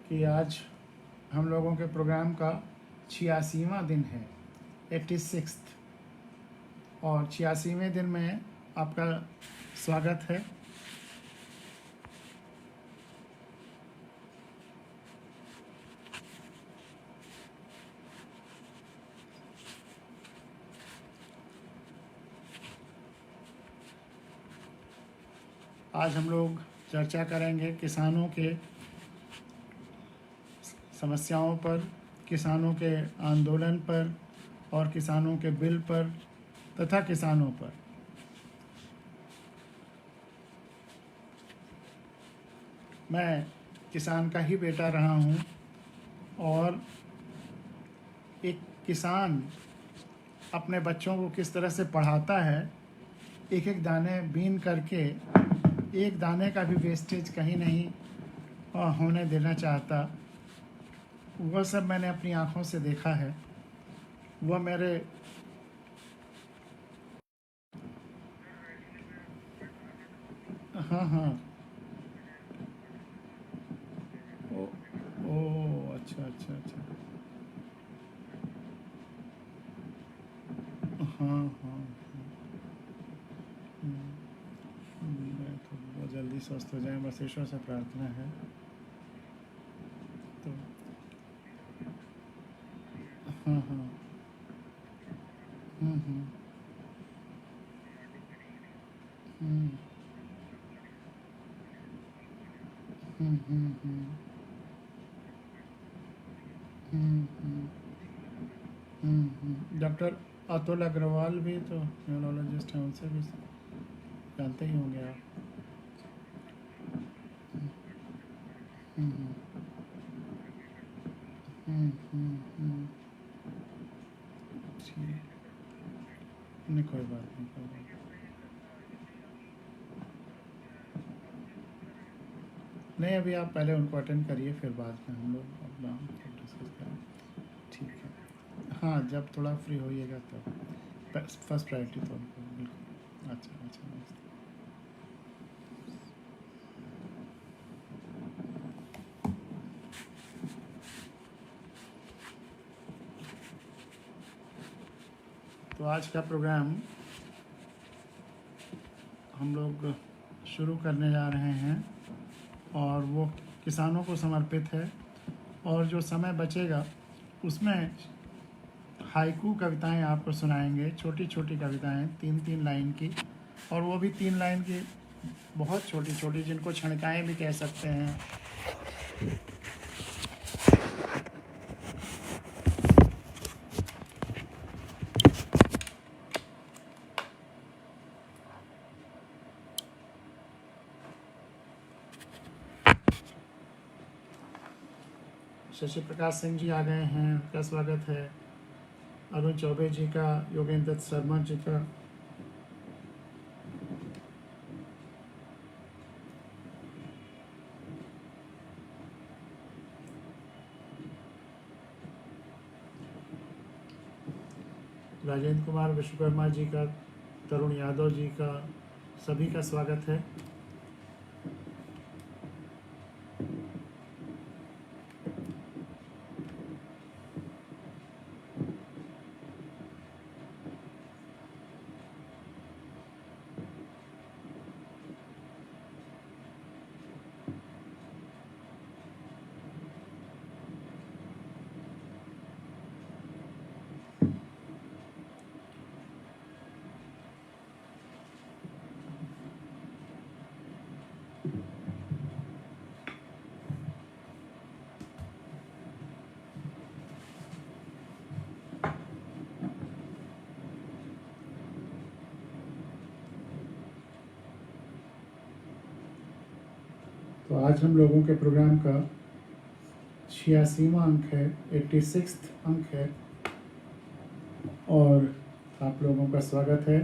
कि आज हम लोगों के प्रोग्राम का 86वां दिन है, 86th, और 86वें दिन में आपका स्वागत है। आज हम लोग चर्चा करेंगे किसानों के समस्याओं पर, किसानों के आंदोलन पर और किसानों के बिल पर तथा किसानों पर। मैं किसान का ही बेटा रहा हूँ और एक किसान अपने बच्चों को किस तरह से पढ़ाता है, एक एक दाने बीन करके, एक दाने का भी वेस्टेज कहीं नहीं होने देना चाहता। वह सब मैंने अपनी आँखों से देखा है। वह मेरे हाँ हाँ ओ ओ अच्छा अच्छा अच्छा हाँ हाँ मैं तो बहुत जल्दी स्वस्थ हो जाए, बस ईश्वर से प्रार्थना है। तो हाँ हाँ हम्म हम्म हम्म हम्म हम्म हम्म डॉक्टर अतुल अग्रवाल भी तो न्यूरोलॉजिस्ट हैं, उनसे भी जानते ही होंगे आप। हम्म हम्म हम्म हम्म ठीक, नहीं कोई बात नहीं, कोई बात नहीं। अभी आप पहले उनको अटेंड करिए, फिर बाद में हम लोग अपना डिस्कस करें। ठीक है, हाँ जब थोड़ा फ्री होइएगा तब। फर्स्ट प्रायोरिटी तो उनको, बिल्कुल। अच्छा अच्छा, नमस्ते। तो आज का प्रोग्राम हम लोग शुरू करने जा रहे हैं और वो किसानों को समर्पित है। और जो समय बचेगा उसमें हाइकू कविताएं आपको सुनाएंगे, छोटी छोटी कविताएं, 3-3 लाइन की, और वो भी 3 लाइन की, बहुत छोटी छोटी, जिनको छणकाएं भी कह सकते हैं। शशि प्रकाश सिंह जी आ गए हैं, उनका स्वागत है। अरुण चौबे जी का, योगेंद्र दत्त शर्मा जी का, राजेंद्र कुमार विश्वकर्मा जी का, तरुण यादव जी का, सभी का स्वागत है। तो आज हम लोगों के प्रोग्राम का 86वां अंक है, 86th अंक है, और आप लोगों का स्वागत है।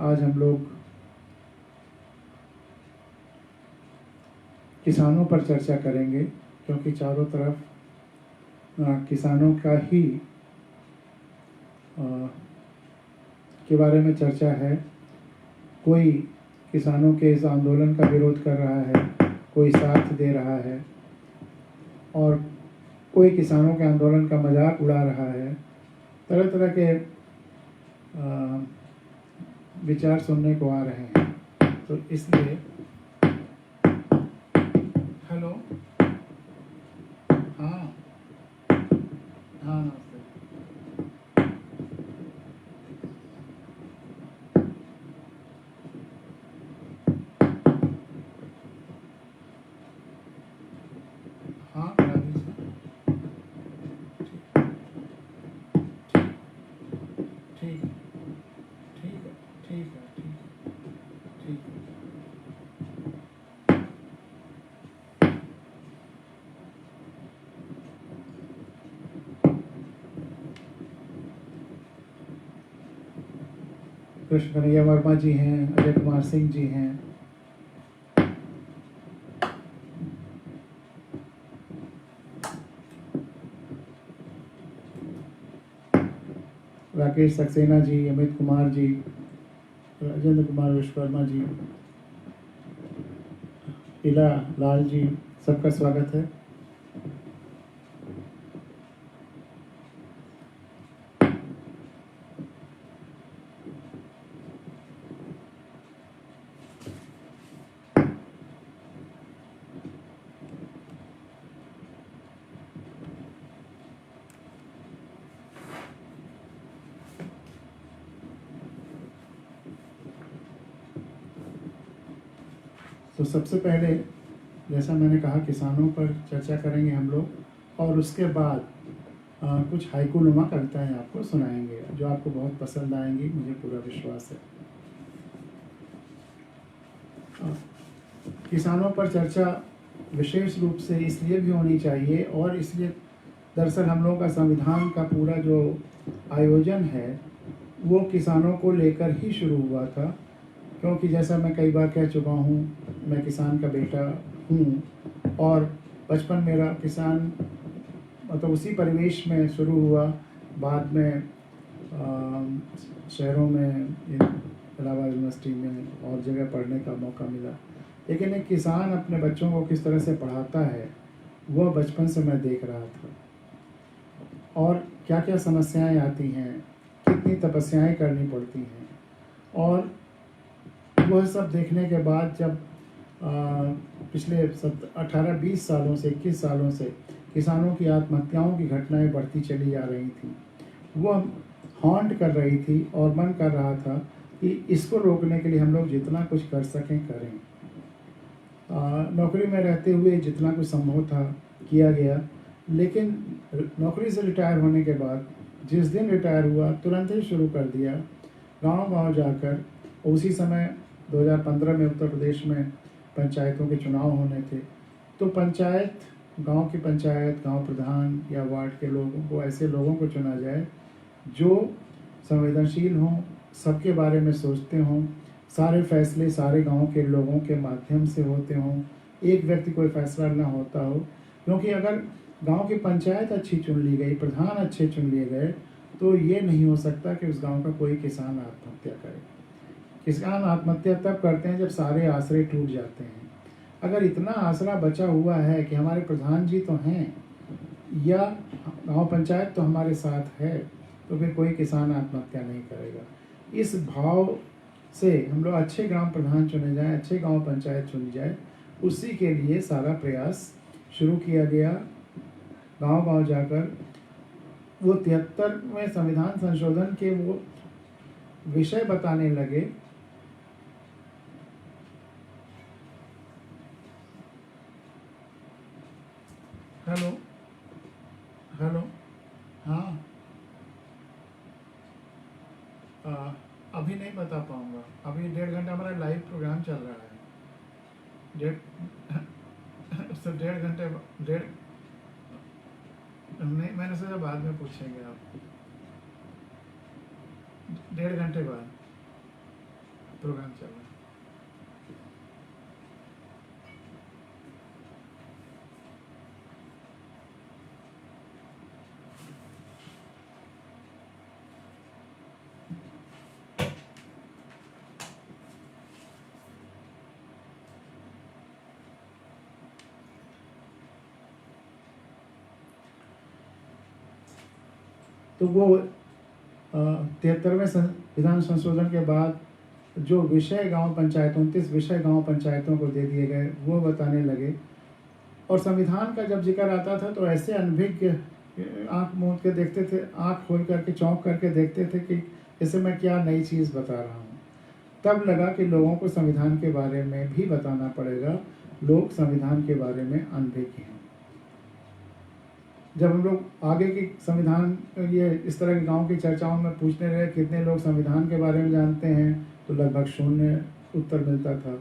आज हम लोग किसानों पर चर्चा करेंगे, क्योंकि चारों तरफ किसानों का ही के बारे में चर्चा है। कोई किसानों के इस आंदोलन का विरोध कर रहा है, कोई साथ दे रहा है और कोई किसानों के आंदोलन का मजाक उड़ा रहा है। तरह तरह के विचार सुनने को आ रहे हैं। तो इसलिए हेलो, हाँ हाँ, नमस्ते। हाँ, करा दीजिए। ठीक है, ठीक है, ठीक है, ठीक है, ठीक है। कृष्ण कन्हैया वर्मा जी हैं, अजय कुमार सिंह जी हैं, राकेश सक्सेना जी, अमित कुमार जी, राजेंद्र कुमार विश्वकर्मा जी, इला लाल जी, सबका स्वागत है। तो सबसे पहले जैसा मैंने कहा, किसानों पर चर्चा करेंगे हम लोग और उसके बाद कुछ हाइकूनुमा कविताएं आपको सुनाएंगे जो आपको बहुत पसंद आएंगी, मुझे पूरा विश्वास है। किसानों पर चर्चा विशेष रूप से इसलिए भी होनी चाहिए और इसलिए दरअसल हम लोगों का संविधान का पूरा जो आयोजन है वो किसानों को लेकर ही शुरू हुआ था, क्योंकि जैसा मैं कई बार कह चुका हूँ, मैं किसान का बेटा हूँ और बचपन मेरा किसान मतलब उसी परिवेश में शुरू हुआ। बाद में शहरों में, इलाहाबाद यूनिवर्सिटी में और जगह पढ़ने का मौका मिला। लेकिन एक किसान अपने बच्चों को किस तरह से पढ़ाता है वह बचपन से मैं देख रहा था और क्या क्या समस्याएं आती हैं, कितनी तपस्याएं करनी पड़ती हैं। और वह सब देखने के बाद जब पिछले 18-20 सालों से 21 सालों से किसानों की आत्महत्याओं की घटनाएं बढ़ती चली जा रही थी, वह हॉन्ट कर रही थी और मन कर रहा था कि इसको रोकने के लिए हम लोग जितना कुछ कर सकें करें। नौकरी में रहते हुए जितना कुछ संभव था किया गया, लेकिन नौकरी से रिटायर होने के बाद जिस दिन रिटायर हुआ तुरंत ही शुरू कर दिया गांव-गांव जाकर। उसी समय 2015 में उत्तर प्रदेश में पंचायतों के चुनाव होने थे, तो पंचायत, गांव की पंचायत, गांव प्रधान या वार्ड के लोगों को, ऐसे लोगों को चुना जाए जो संवेदनशील हों, सबके बारे में सोचते हों, सारे फैसले सारे गांव के लोगों के माध्यम से होते हों, एक व्यक्ति कोई फैसला ना होता हो। क्योंकि अगर गांव की पंचायत अच्छी चुन ली गई, प्रधान अच्छे चुन लिए गए, तो ये नहीं हो सकता कि उस गांव का कोई किसान आत्महत्या करे। किसान आत्महत्या तब करते हैं जब सारे आसरे टूट जाते हैं। अगर इतना आसरा बचा हुआ है कि हमारे प्रधान जी तो हैं या गांव पंचायत तो हमारे साथ है, तो फिर कोई किसान आत्महत्या नहीं करेगा। इस भाव से हम लोग अच्छे ग्राम प्रधान चुने जाएं, अच्छे गांव पंचायत चुनी जाए, उसी के लिए सारा प्रयास शुरू किया गया। गांव-गांव जाकर वो 73वें संविधान संशोधन के वो विषय बताने लगे। हेलो हेलो, हाँ, अभी नहीं बता पाऊंगा, अभी 1.5 घंटा हमारा लाइव प्रोग्राम चल रहा है। 1.5 घंटे नहीं, मैंने सोचा बाद में पूछेंगे आप। 1.5 घंटे बाद प्रोग्राम चल रहा है। तो वो 73वें संविधान संशोधन के बाद जो विषय गांव पंचायतों 29 विषय गांव पंचायतों को दे दिए गए वो बताने लगे। और संविधान का जब जिक्र आता था तो ऐसे अनभिज्ञ आंख मूंद के देखते थे, आंख खोल करके चौंक करके देखते थे कि इसे मैं क्या नई चीज़ बता रहा हूँ। तब लगा कि लोगों को संविधान के बारे में भी बताना पड़ेगा, लोग संविधान के बारे में अनभिज्ञ हैं। जब हम लोग आगे की संविधान ये इस तरह की गांव की चर्चाओं में पूछने रहे कितने लोग संविधान के बारे में जानते हैं, तो लगभग शून्य उत्तर मिलता था।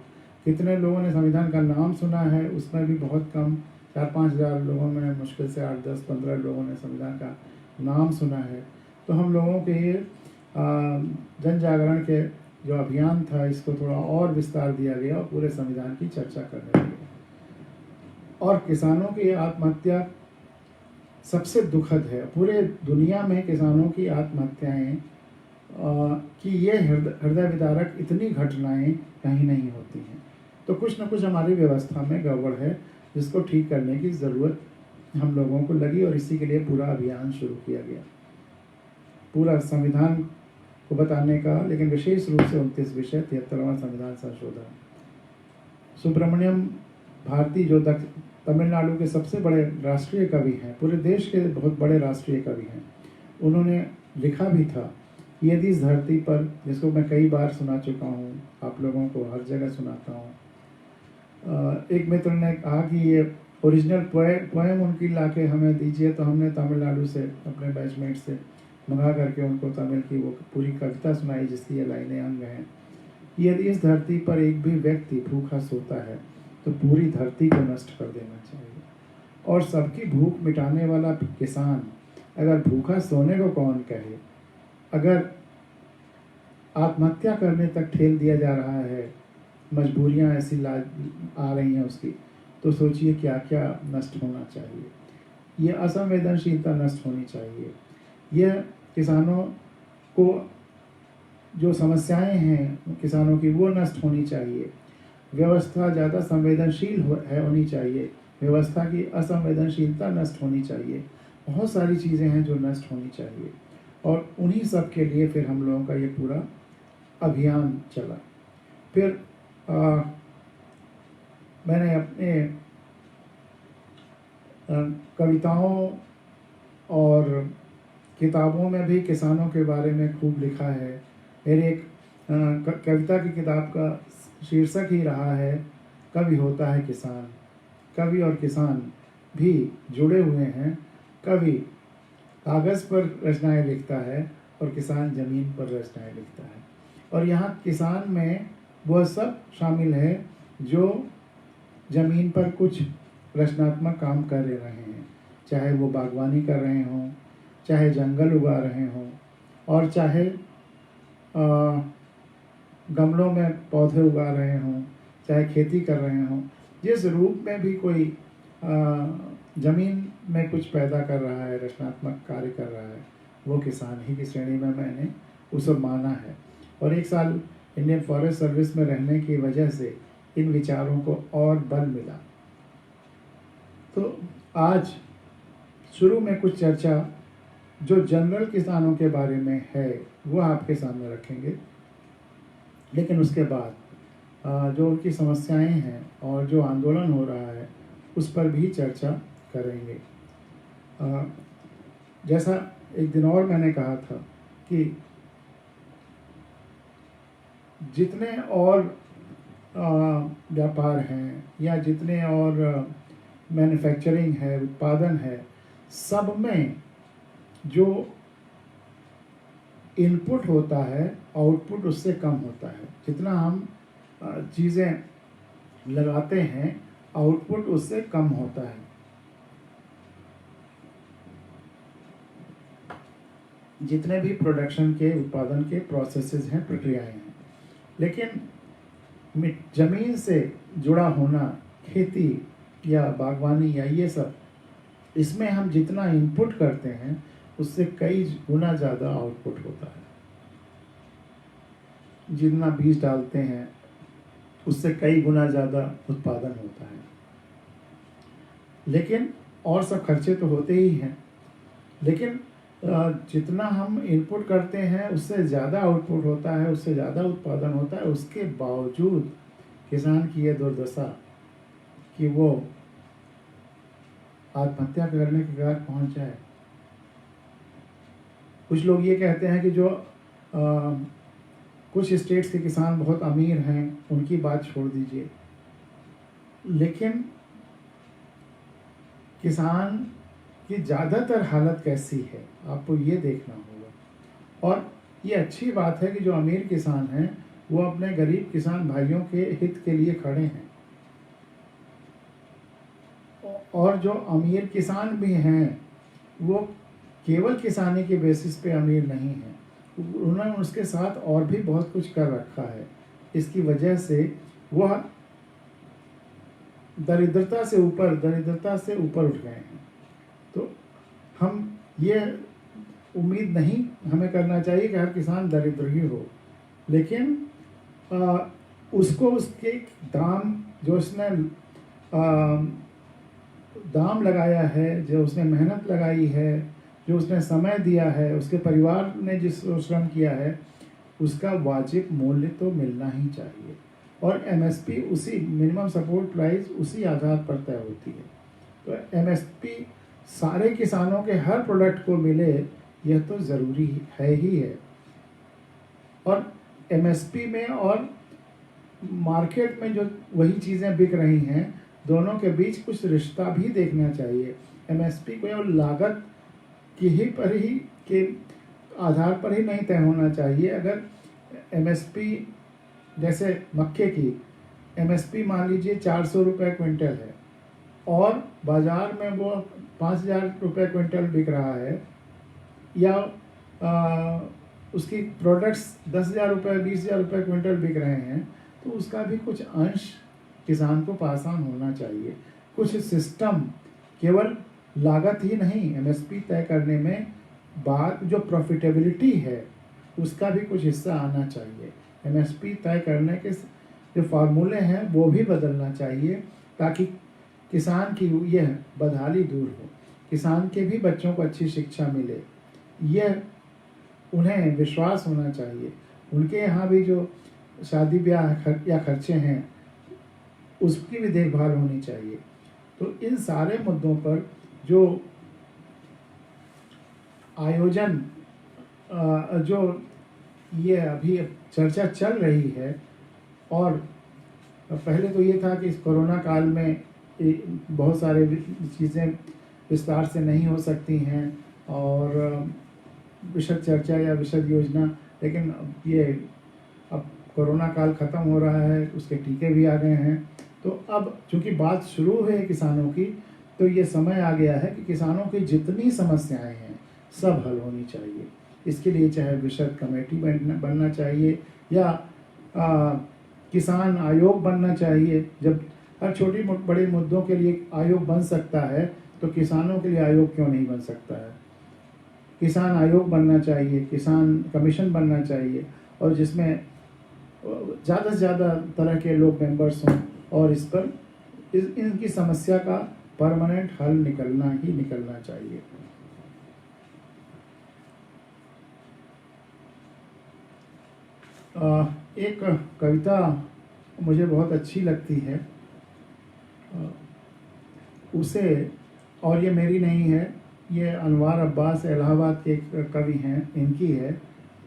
कितने लोगों ने संविधान का नाम सुना है, उसमें भी बहुत कम, 4-5 हज़ार लोगों में मुश्किल से 8-10-15 लोगों ने संविधान का नाम सुना है। तो हम लोगों के ये जन जागरण के जो अभियान था इसको थोड़ा और विस्तार दिया गया और पूरे संविधान की चर्चा करने लगे। और किसानों की आत्महत्या सबसे दुखद है। पूरे दुनिया में किसानों की आत्महत्याएं कि ये हृदय विदारक इतनी घटनाएं कहीं नहीं होती हैं। तो कुछ न कुछ हमारी व्यवस्था में गड़बड़ है जिसको ठीक करने की ज़रूरत हम लोगों को लगी और इसी के लिए पूरा अभियान शुरू किया गया, पूरा संविधान को बताने का, लेकिन विशेष रूप से 29 विषय 73वां संविधान संशोधन। सुब्रमण्यम भारती जो तमिलनाडु के सबसे बड़े राष्ट्रीय कवि हैं, पूरे देश के बहुत बड़े राष्ट्रीय कवि हैं, उन्होंने लिखा भी था, यदि इस धरती पर, जिसको मैं कई बार सुना चुका हूँ, आप लोगों को हर जगह सुनाता हूँ। एक मित्र ने कहा कि ये ओरिजिनल पोएम उनकी लाके हमें दीजिए, तो हमने तमिलनाडु से अपने बैचमेट से मंगा करके उनको तमिल की वो पूरी कविता सुनाई जिसकी ये लाइनें अंग हैं। यदि इस धरती पर एक भी व्यक्ति भूखा सोता है तो पूरी धरती को नष्ट कर देना चाहिए। और सबकी भूख मिटाने वाला किसान अगर भूखा सोने को कौन कहे, अगर आत्महत्या करने तक ठेल दिया जा रहा है, मजबूरियां ऐसी आ रही हैं उसकी, तो सोचिए क्या क्या नष्ट होना चाहिए। ये असंवेदनशीलता नष्ट होनी चाहिए। यह किसानों को जो समस्याएं हैं किसानों की वो नष्ट होनी चाहिए। व्यवस्था ज़्यादा संवेदनशील होनी चाहिए, व्यवस्था की असंवेदनशीलता नष्ट होनी चाहिए। बहुत सारी चीज़ें हैं जो नष्ट होनी चाहिए और उन्हीं सब के लिए फिर हम लोगों का ये पूरा अभियान चला। फिर मैंने अपने कविताओं और किताबों में भी किसानों के बारे में खूब लिखा है। मेरी एक कविता की किताब का शीर्षक ही रहा है, कवि होता है किसान। कवि और किसान भी जुड़े हुए हैं। कवि कागज़ पर रचनाएं लिखता है और किसान ज़मीन पर रचनाएं लिखता है। और यहाँ किसान में वह सब शामिल है जो ज़मीन पर कुछ रचनात्मक काम कर रहे हैं, चाहे वो बागवानी कर रहे हों, चाहे जंगल उगा रहे हों, और चाहे गमलों में पौधे उगा रहे हों, चाहे खेती कर रहे हों। जिस रूप में भी कोई ज़मीन में कुछ पैदा कर रहा है, रचनात्मक कार्य कर रहा है, वो किसान ही की श्रेणी में मैंने उसे माना है। और एक साल इंडियन फॉरेस्ट सर्विस में रहने की वजह से इन विचारों को और बल मिला। तो आज शुरू में कुछ चर्चा जो जनरल किसानों के बारे में है वो आपके सामने रखेंगे, लेकिन उसके बाद जो उनकी समस्याएं हैं और जो आंदोलन हो रहा है उस पर भी चर्चा करेंगे। जैसा एक दिन और मैंने कहा था कि जितने और व्यापार हैं या जितने और मैन्युफैक्चरिंग है, उत्पादन है, सब में जो इनपुट होता है आउटपुट उससे कम होता है। जितना हम चीज़ें लगाते हैं आउटपुट उससे कम होता है। जितने भी प्रोडक्शन के उत्पादन के प्रोसेसेस हैं, प्रक्रियाएं हैं, लेकिन ज़मीन से जुड़ा होना, खेती या बागवानी या ये सब, इसमें हम जितना इनपुट करते हैं उससे कई गुना ज़्यादा आउटपुट होता है। जितना बीज डालते हैं उससे कई गुना ज़्यादा उत्पादन होता है। लेकिन और सब खर्चे तो होते ही हैं, लेकिन जितना हम इनपुट करते हैं उससे ज़्यादा आउटपुट होता है, उससे ज़्यादा उत्पादन होता है, उसके बावजूद किसान की यह दुर्दशा कि वो आत्महत्या करने के कगार पहुंच जाए। कुछ लोग ये कहते हैं कि जो कुछ स्टेट्स के किसान बहुत अमीर हैं उनकी बात छोड़ दीजिए, लेकिन किसान की ज़्यादातर हालत कैसी है आपको ये देखना होगा। और ये अच्छी बात है कि जो अमीर किसान हैं वो अपने गरीब किसान भाइयों के हित के लिए खड़े हैं, और जो अमीर किसान भी हैं वो केवल किसानी के बेसिस पे अमीर नहीं है, उन्होंने उसके साथ और भी बहुत कुछ कर रखा है। इसकी वजह से वह दरिद्रता से ऊपर उठ गए हैं। तो हम ये उम्मीद नहीं हमें करना चाहिए कि हर किसान दरिद्र ही हो, लेकिन उसको उसके दाम जो उसने दाम लगाया है, जो उसने मेहनत लगाई है, जो उसने समय दिया है, उसके परिवार ने जिस श्रम किया है, उसका वाजिब मूल्य तो मिलना ही चाहिए। और एमएसपी उसी मिनिमम सपोर्ट प्राइस उसी आधार पर तय होती है। तो एमएसपी सारे किसानों के हर प्रोडक्ट को मिले यह तो ज़रूरी है ही है। और एमएसपी में और मार्केट में जो वही चीज़ें बिक रही हैं, दोनों के बीच कुछ रिश्ता भी देखना चाहिए। एमएसपी को लागत की ही पर ही के आधार पर ही नहीं तय होना चाहिए। अगर एमएसपी जैसे मक्के की एमएसपी मान लीजिए 400 रुपये क्विंटल है और बाज़ार में वो 5,000 रुपये क्विंटल बिक रहा है, या उसकी प्रोडक्ट्स 10,000 रुपये 20,000 रुपये क्विंटल बिक रहे हैं, तो उसका भी कुछ अंश किसान को पास ऑन होना चाहिए। कुछ सिस्टम केवल लागत ही नहीं, एमएसपी तय करने में बाद जो प्रॉफिटेबिलिटी है उसका भी कुछ हिस्सा आना चाहिए। एमएसपी तय करने के जो फार्मूले हैं वो भी बदलना चाहिए, ताकि किसान की यह बदहाली दूर हो, किसान के भी बच्चों को अच्छी शिक्षा मिले, यह उन्हें विश्वास होना चाहिए। उनके यहाँ भी जो शादी ब्याह या खर्चे हैं उसकी भी देखभाल होनी चाहिए। तो इन सारे मुद्दों पर जो आयोजन जो ये अभी चर्चा चल रही है, और पहले तो ये था कि इस कोरोना काल में बहुत सारे चीज़ें विस्तार से नहीं हो सकती हैं और विशद चर्चा या विशद योजना, लेकिन ये अब कोरोना काल ख़त्म हो रहा है, उसके टीके भी आ गए हैं, तो अब चूँकि बात शुरू है किसानों की, तो ये समय आ गया है कि किसानों की जितनी समस्याएं हैं सब हल होनी चाहिए। इसके लिए चाहे विशद कमेटी बनना चाहिए या किसान आयोग बनना चाहिए। जब हर छोटी बड़े मुद्दों के लिए आयोग बन सकता है तो किसानों के लिए आयोग क्यों नहीं बन सकता है। किसान आयोग बनना चाहिए, किसान कमीशन बनना चाहिए, और जिसमें ज़्यादा से ज़्यादा तरह के लोग मेंबर्स हों, और इस पर इनकी समस्या का परमानेंट हल निकलना चाहिए। एक कविता मुझे बहुत अच्छी लगती है, उसे, और ये मेरी नहीं है, ये अनवार अब्बास इलाहाबाद के एक कवि हैं, इनकी है,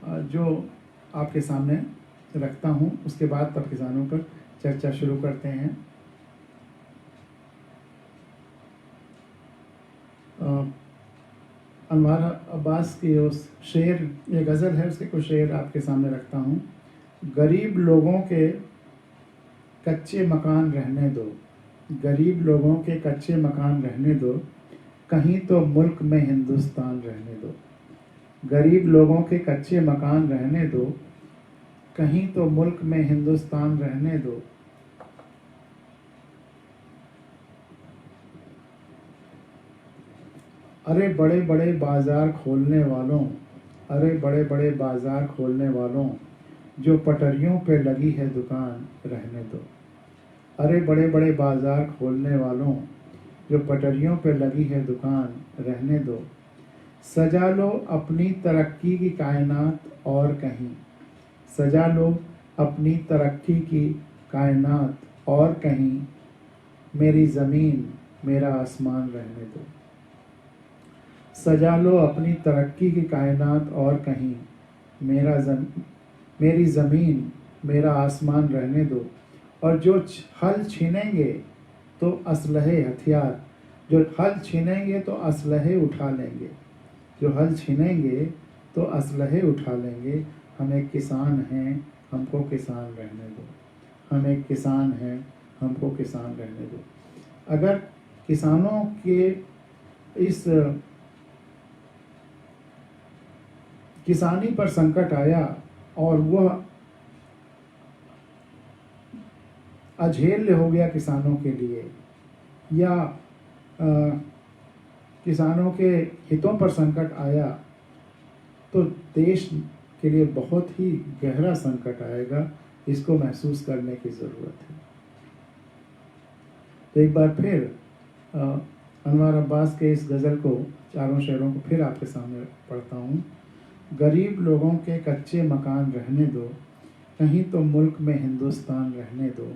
जो आपके सामने रखता हूँ। उसके बाद तब किसानों पर चर्चा शुरू करते हैं। अनवार अब्बास की उस शेर, ये गज़ल है, उसके कुछ शेर आपके सामने रखता हूँ। गरीब लोगों के कच्चे मकान रहने दो, गरीब लोगों के कच्चे मकान रहने दो, कहीं तो मुल्क में हिंदुस्तान रहने दो। गरीब लोगों के कच्चे मकान रहने दो, कहीं तो मुल्क में हिंदुस्तान रहने दो। अरे बड़े बड़े बाजार खोलने वालों, अरे बड़े बड़े बाजार खोलने वालों, जो पटरियों पे लगी है दुकान रहने दो। अरे बड़े बड़े बाजार खोलने वालों, जो पटरियों पे लगी है दुकान रहने दो। सजा लो अपनी तरक्की की कायनात और कहीं, सजा लो अपनी तरक्की की कायनात और कहीं, मेरी ज़मीन मेरा आसमान रहने दो। सजा लो अपनी तरक्की की कायनात और कहीं, मेरी ज़मीन मेरा आसमान रहने दो। और जो हल छीनेंगे तो असलहे हथियार, जो हल छीनेंगे तो असलहे उठा लेंगे, जो हल छीनेंगे तो असलहे उठा लेंगे। हम एक किसान हैं, हमको किसान रहने दो। हम एक किसान हैं, हमको किसान रहने दो। अगर किसानों के इस किसानी पर संकट आया और वह अझेल्य हो गया किसानों के लिए, या किसानों के हितों पर संकट आया, तो देश के लिए बहुत ही गहरा संकट आएगा। इसको महसूस करने की ज़रूरत है। तो एक बार फिर अनवर अब्बास के इस गज़ल को, चारों शेरों को फिर आपके सामने पढ़ता हूँ। गरीब लोगों के कच्चे मकान रहने दो, कहीं तो मुल्क में हिंदुस्तान रहने दो।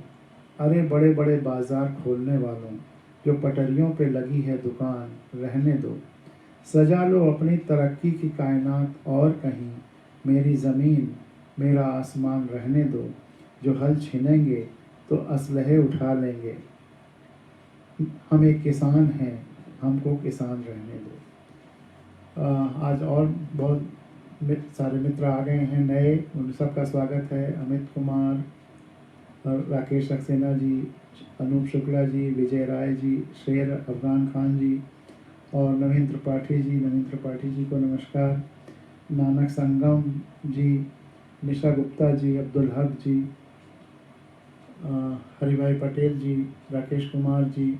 अरे बड़े बड़े बाज़ार खोलने वालों, जो पटरियों पे लगी है दुकान रहने दो। सजा लो अपनी तरक्की की कायनात और कहीं, मेरी ज़मीन मेरा आसमान रहने दो। जो हल छीनेंगे तो असलहे उठा लेंगे। हम एक किसान हैं, हमको किसान रहने दो। आज और बहुत सारे मित्र आ गए हैं नए, उन सबका स्वागत है। अमित कुमार, राकेश सक्सेना जी, अनूप शुक्ला जी, विजय राय जी, शेर अफगान खान जी और नवीन त्रिपाठी जी। नवीन त्रिपाठी जी को नमस्कार। नानक संगम जी, निशा गुप्ता जी, अब्दुल हक जी, हरिभाई पटेल जी, राकेश कुमार जी,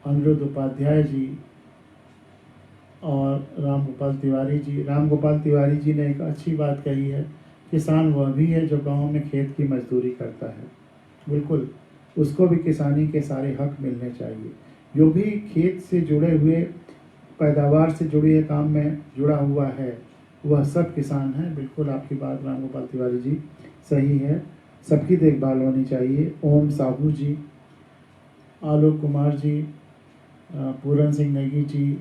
अनिरुद्ध उपाध्याय जी और राम गोपाल तिवारी जी। राम गोपाल तिवारी जी ने एक अच्छी बात कही है, किसान वह भी है जो गांव में खेत की मजदूरी करता है। बिल्कुल, उसको भी किसानी के सारे हक मिलने चाहिए। जो भी खेत से जुड़े हुए, पैदावार से जुड़े काम में जुड़ा हुआ है, वह सब किसान है। बिल्कुल आपकी बात राम गोपाल तिवारी जी सही है, सबकी देखभाल होनी चाहिए। ओम साहू जी, आलोक कुमार जी, पूरन सिंह नेगी जी,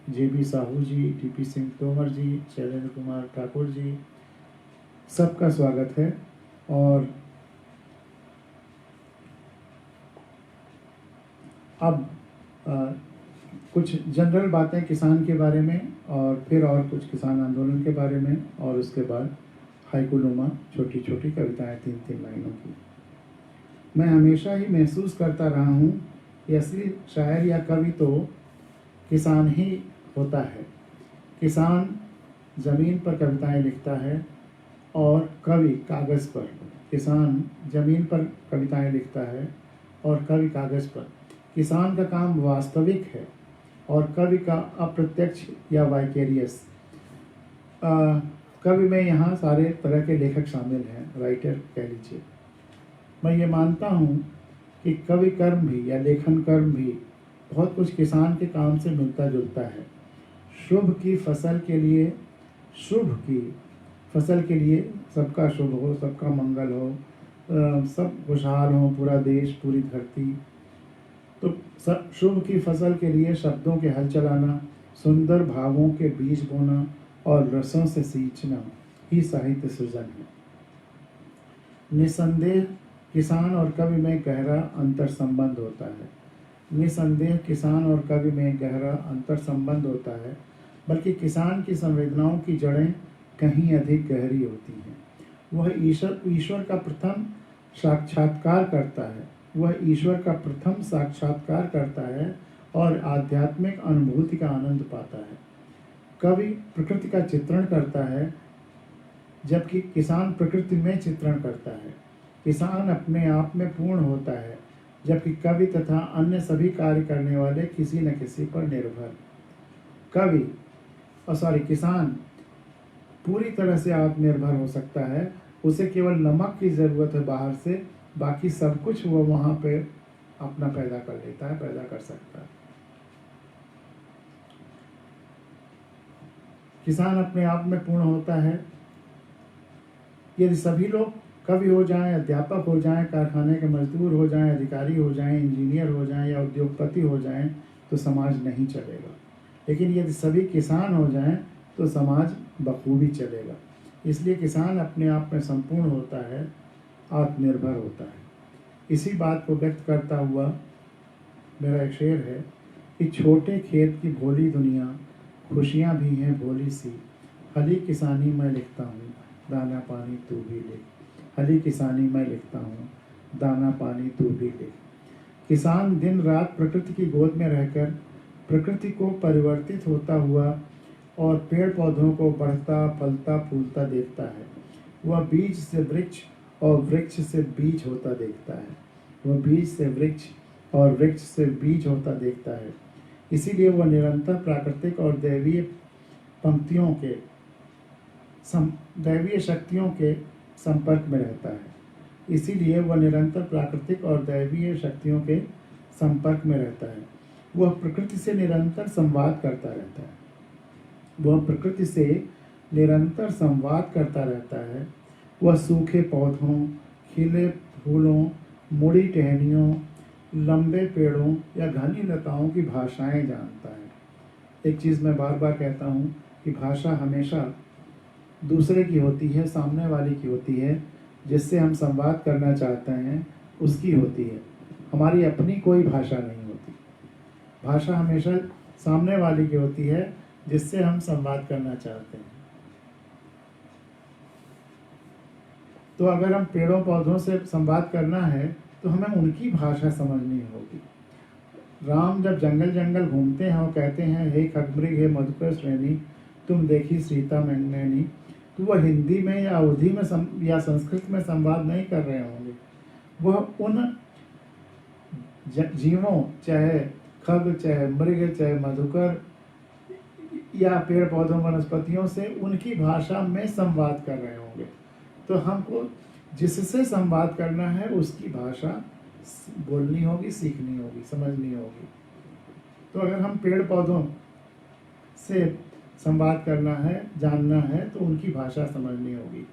JB साहू जी, TP सिंह तोमर जी, शैलेंद्र कुमार ठाकुर जी, सबका स्वागत है। और अब कुछ जनरल बातें किसान के बारे में, और फिर और कुछ किसान आंदोलन के बारे में, और उसके बाद हाइकुनुमा छोटी छोटी कविताएं 3-3 लाइनों की। मैं हमेशा ही महसूस करता रहा हूँ कि असली शायर या कवि तो किसान ही होता है। किसान ज़मीन पर कविताएं लिखता है और कवि कागज़ पर। किसान ज़मीन पर कविताएं लिखता है और कवि कागज़ पर। किसान का काम वास्तविक है और कवि का अप्रत्यक्ष या वाइकेरियस। कवि में यहाँ सारे तरह के लेखक शामिल हैं, राइटर कह लीजिए। मैं ये मानता हूँ कि कवि कर्म भी या लेखन कर्म भी बहुत कुछ किसान के काम से मिलता जुलता है। शुभ की फसल के लिए, शुभ की फसल के लिए सबका शुभ हो, सबका मंगल हो, सब खुशहाल हो, पूरा देश, पूरी धरती। तो शुभ की फसल के लिए शब्दों के हल चलाना, सुंदर भावों के बीज बोना और रसों से सींचना ही साहित्य सृजन है। निसंदेह किसान और कवि में गहरा अंतर संबंध होता है। निसंदेह किसान और कवि में गहरा अंतर संबंध होता है, बल्कि किसान की संवेदनाओं की जड़ें कहीं अधिक गहरी होती हैं। वह ईश्वर का प्रथम साक्षात्कार करता है। वह ईश्वर का प्रथम साक्षात्कार करता है और आध्यात्मिक अनुभूति का आनंद पाता है। कवि प्रकृति का चित्रण करता है, जबकि किसान प्रकृति में चित्रण करता है। किसान अपने आप में पूर्ण होता है, जबकि कवि तथा अन्य सभी कार्य करने वाले किसी न किसी पर निर्भर। किसान पूरी तरह से आत्मनिर्भर हो सकता है। उसे केवल नमक की ज़रूरत है बाहर से, बाकी सब कुछ वो वहाँ पे अपना पैदा कर लेता है, पैदा कर सकता है। किसान अपने आप में पूर्ण होता है। यदि सभी लोग कवि हो जाएं, अध्यापक हो जाएं, कारखाने के मजदूर हो जाएं, अधिकारी हो जाएं, इंजीनियर हो जाएं या उद्योगपति हो जाएं तो समाज नहीं चलेगा। लेकिन यदि सभी किसान हो जाएं तो समाज बखूबी चलेगा। इसलिए किसान अपने आप में संपूर्ण होता है, आत्मनिर्भर होता है। इसी बात को व्यक्त करता हुआ मेरा एक शेर है कि छोटे खेत की भोली दुनिया, खुशियाँ भी हैं भोली सी, हली किसानी मैं लिखता हूँ, दाना पानी तू भी ले। हली किसानी मैं लिखता हूँ, दाना पानी तू भी ले। किसान दिन रात प्रकृति की गोद में रहकर प्रकृति को परिवर्तित होता हुआ और पेड़ पौधों को बढ़ता फलता फूलता देखता है। वह बीज से वृक्ष और वृक्ष से बीज होता देखता है। वह बीज से वृक्ष और वृक्ष से बीज होता देखता है। इसीलिए वह निरंतर प्राकृतिक और दैवीय पंक्तियों के दैवीय शक्तियों के संपर्क में रहता है। इसीलिए वह निरंतर प्राकृतिक और दैवीय शक्तियों के संपर्क में रहता है। वह प्रकृति से निरंतर संवाद करता रहता है। वह प्रकृति से निरंतर संवाद करता रहता है। वह सूखे पौधों, खिले फूलों, मुड़ी टहनियों, लंबे पेड़ों या घनी लताओं की भाषाएं जानता है। एक चीज़ मैं बार बार कहता हूँ कि भाषा हमेशा दूसरे की होती है, सामने वाले की होती है, जिससे हम संवाद करना चाहते हैं उसकी होती है। हमारी अपनी कोई भाषा नहीं होती। भाषा हमेशा सामने वाले की होती है, जिससे हम संवाद करना चाहते हैं। तो अगर हम पेड़ों पौधों से संवाद करना है तो हमें उनकी भाषा समझनी होगी। राम जब जंगल जंगल घूमते हैं और कहते हैं, हे खगमृग हे मधुकर श्रेणी, तुम देखी सीता मैंगनैनी, तो वह हिंदी में या अवधी में या संस्कृत में संवाद नहीं कर रहे होंगे। वह उन जीवों, चाहे खग, चाहे मृग, चाहे मधुकर या पेड़ पौधों वनस्पतियों से उनकी भाषा में संवाद कर रहे होंगे। तो हमको जिससे संवाद करना है उसकी भाषा बोलनी होगी, सीखनी होगी, समझनी होगी। तो अगर हम पेड़ पौधों से संवाद करना है, जानना है, तो उनकी भाषा समझनी होगी।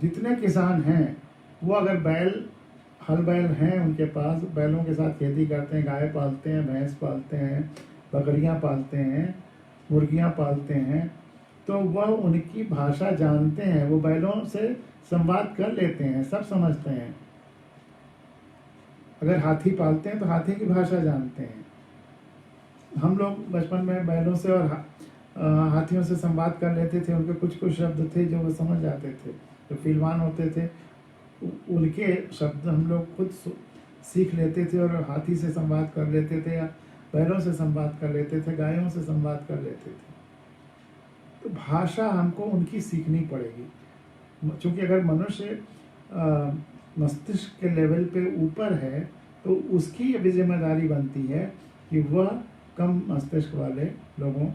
जितने किसान हैं वो अगर हल बैल हैं उनके पास, बैलों के साथ खेती करते हैं, गाय पालते हैं, भैंस पालते हैं, बकरियां पालते हैं, मुर्गियां पालते हैं, तो वह उनकी भाषा जानते हैं। वो बैलों से संवाद कर लेते हैं, सब समझते हैं। अगर हाथी पालते हैं तो हाथी की भाषा जानते हैं। हम लोग बचपन में बैलों से और हाथियों से संवाद कर लेते थे। उनके कुछ कुछ शब्द थे जो वो समझ जाते थे। जो फिलवान होते थे उनके शब्द हम लोग खुद सीख लेते थे और हाथी से संवाद कर लेते थे, या बैलों से संवाद कर लेते थे, गायों से संवाद कर लेते थे। तो भाषा हमको उनकी सीखनी पड़ेगी, क्योंकि अगर मनुष्य मस्तिष्क के लेवल पे ऊपर है तो उसकी भी जिम्मेदारी बनती है कि वह कम मस्तिष्क वाले लोगों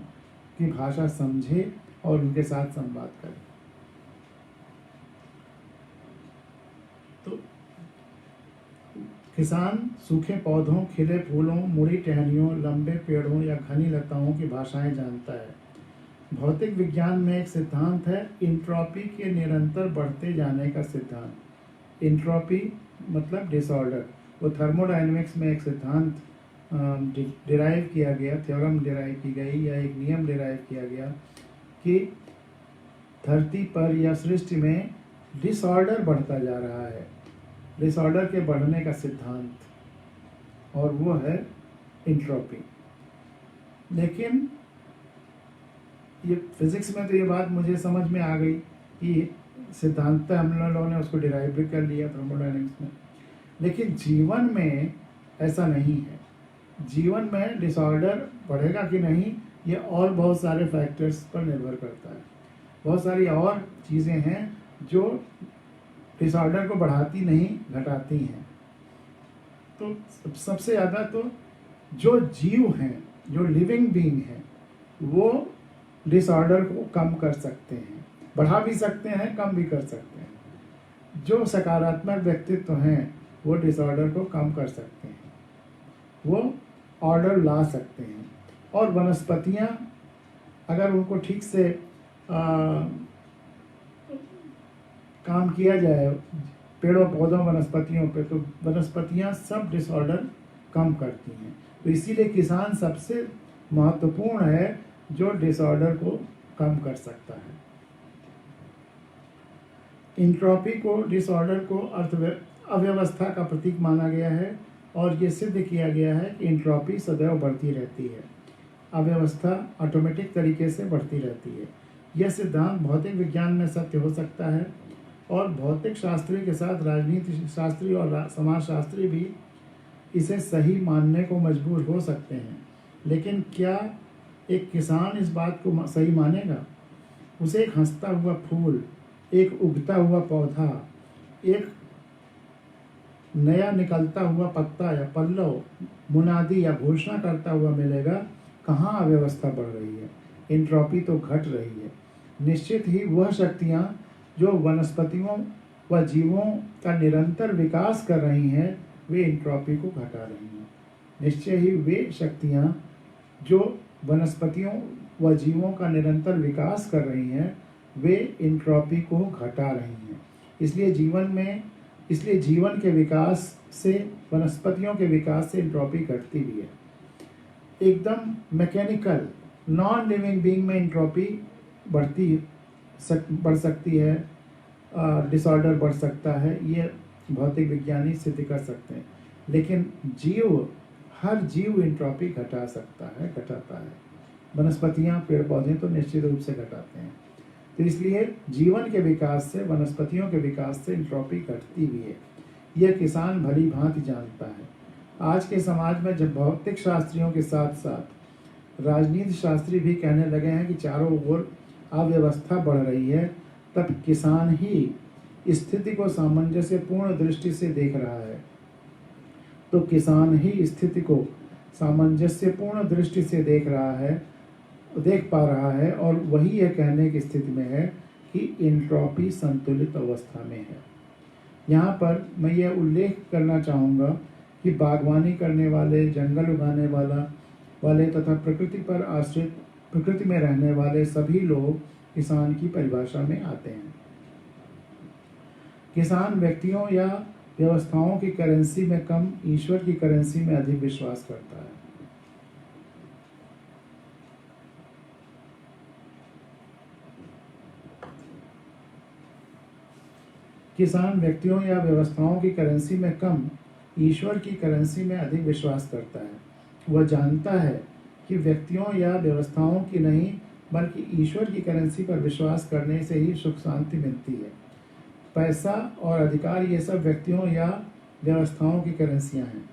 की भाषा समझे और उनके साथ संवाद करे। तो किसान सूखे पौधों, खिले फूलों, मुड़ी टहनियों, लंबे पेड़ों या घनी लताओं की भाषाएं जानता है। भौतिक विज्ञान में एक सिद्धांत है इंट्रॉपी के निरंतर बढ़ते जाने का सिद्धांत। इंट्रॉपी मतलब डिसऑर्डर। वो थर्मोडायनेमिक्स में एक सिद्धांत डिराइव किया गया, थ्योरम डिराइव की गई या एक नियम डिराइव किया गया कि धरती पर या सृष्टि में डिसऑर्डर बढ़ता जा रहा है। डिसऑर्डर के बढ़ने का सिद्धांत, और वो है इंट्रॉपी। लेकिन ये फिजिक्स में तो ये बात मुझे समझ में आ गई कि सिद्धांत हम लोगों ने उसको डिराइव भी कर लिया थर्मोडायनेमिक्स में, लेकिन जीवन में ऐसा नहीं है। जीवन में डिसऑर्डर बढ़ेगा कि नहीं ये और बहुत सारे फैक्टर्स पर निर्भर करता है। बहुत सारी और चीज़ें हैं जो डिसऑर्डर को बढ़ाती नहीं, घटाती हैं। तो सबसे ज़्यादा तो जो जीव हैं, जो लिविंग बीइंग हैं, वो डिसऑर्डर को कम कर सकते हैं, बढ़ा भी सकते हैं, कम भी कर सकते हैं। जो सकारात्मक व्यक्तित्व हैं वो डिसऑर्डर को कम कर सकते हैं, वो ऑर्डर ला सकते हैं। और वनस्पतियाँ अगर उनको ठीक से काम किया जाए पेड़ों पौधों वनस्पतियों पे, तो वनस्पतियां सब डिसऑर्डर कम करती हैं। तो इसीलिए किसान सबसे महत्वपूर्ण है जो डिसऑर्डर को कम कर सकता है। इंट्रोपी को, डिसऑर्डर को अव्यवस्था का प्रतीक माना गया है और ये सिद्ध किया गया है कि इंट्रोपी सदैव बढ़ती रहती है, अव्यवस्था ऑटोमेटिक तरीके से बढ़ती रहती है। यह सिद्धांत भौतिक विज्ञान में सत्य हो सकता है और भौतिक शास्त्री के साथ राजनीति शास्त्री और समाजशास्त्री भी इसे सही मानने को मजबूर हो सकते हैं। लेकिन क्या एक किसान इस बात को सही मानेगा? उसे एक हंसता हुआ फूल, एक उगता हुआ पौधा, एक नया निकलता हुआ पत्ता या पल्लव मुनादी या घोषणा करता हुआ मिलेगा। कहाँ अव्यवस्था बढ़ रही है? इंट्रोपी तो घट रही है। निश्चित ही वह शक्तियाँ जो वनस्पतियों व जीवों का निरंतर विकास कर रही हैं, वे इंट्रोपी को घटा रही हैं। निश्चय ही वे शक्तियाँ जो वनस्पतियों व जीवों का निरंतर विकास कर रही हैं, वे इंट्रोपी को घटा रही हैं। इसलिए जीवन के विकास से, वनस्पतियों के विकास से इंट्रोपी घटती भी है। एकदम मैकेनिकल नॉन लिविंग बीइंग में इंट्रोपी बढ़ सकती है, डिसऑर्डर बढ़ सकता है, ये भौतिक विज्ञानी सिद्ध कर सकते हैं। लेकिन हर जीव इंट्रोपी घटाता है। वनस्पतियाँ, पेड़ पौधे तो निश्चित रूप से घटाते हैं। तो इसलिए जीवन के विकास से, वनस्पतियों के विकास से इंट्रोपी घटती भी है। यह किसान भली भांति जानता है। आज के समाज में जब भौतिक शास्त्रियों के साथ साथ राजनीति शास्त्री भी कहने लगे हैं कि चारों ओर अव्यवस्था बढ़ रही है, तब किसान ही स्थिति को सामंजस्यपूर्ण दृष्टि से देख रहा है। तो किसान ही स्थिति को सामंजस्यपूर्ण दृष्टि से देख पा रहा है और वही यह कहने की स्थिति में है कि इंट्रोपी संतुलित अवस्था में है। यहाँ पर मैं यह उल्लेख करना चाहूँगा कि बागवानी करने वाले, जंगल उगाने वाले तथा प्रकृति में रहने वाले सभी लोग किसान की परिभाषा में आते हैं। किसान व्यक्तियों या व्यवस्थाओं की करेंसी में कम, ईश्वर की करेंसी में अधिक विश्वास करता है। किसान व्यक्तियों या व्यवस्थाओं की करेंसी में कम, ईश्वर की करेंसी में अधिक विश्वास करता है। वह जानता है कि व्यक्तियों या व्यवस्थाओं की नहीं, बल्कि ईश्वर की करेंसी पर विश्वास करने से ही सुख शांति मिलती है। पैसा और अधिकार ये सब व्यक्तियों या व्यवस्थाओं की करेंसियां हैं।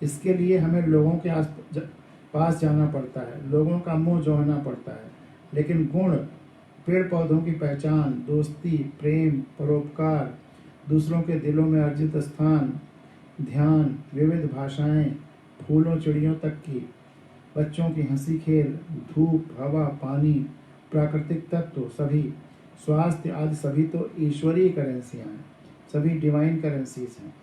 इसके लिए हमें लोगों के पास जाना पड़ता है, लोगों का मुंह जोड़ना पड़ता है। लेकिन गुण, पेड़ पौधों की पहचान, दोस्ती, प्रेम, परोपकार, दूसरों के दिलों में अर्जित स्थान, ध्यान, विविध भाषाएं, फूलों चिड़ियों तक की, बच्चों की हंसी खेल, धूप, हवा, पानी, प्राकृतिक तत्व सभी, स्वास्थ्य आदि सभी तो ईश्वरीय करेंसियां हैं, सभी डिवाइन करेंसीज हैं।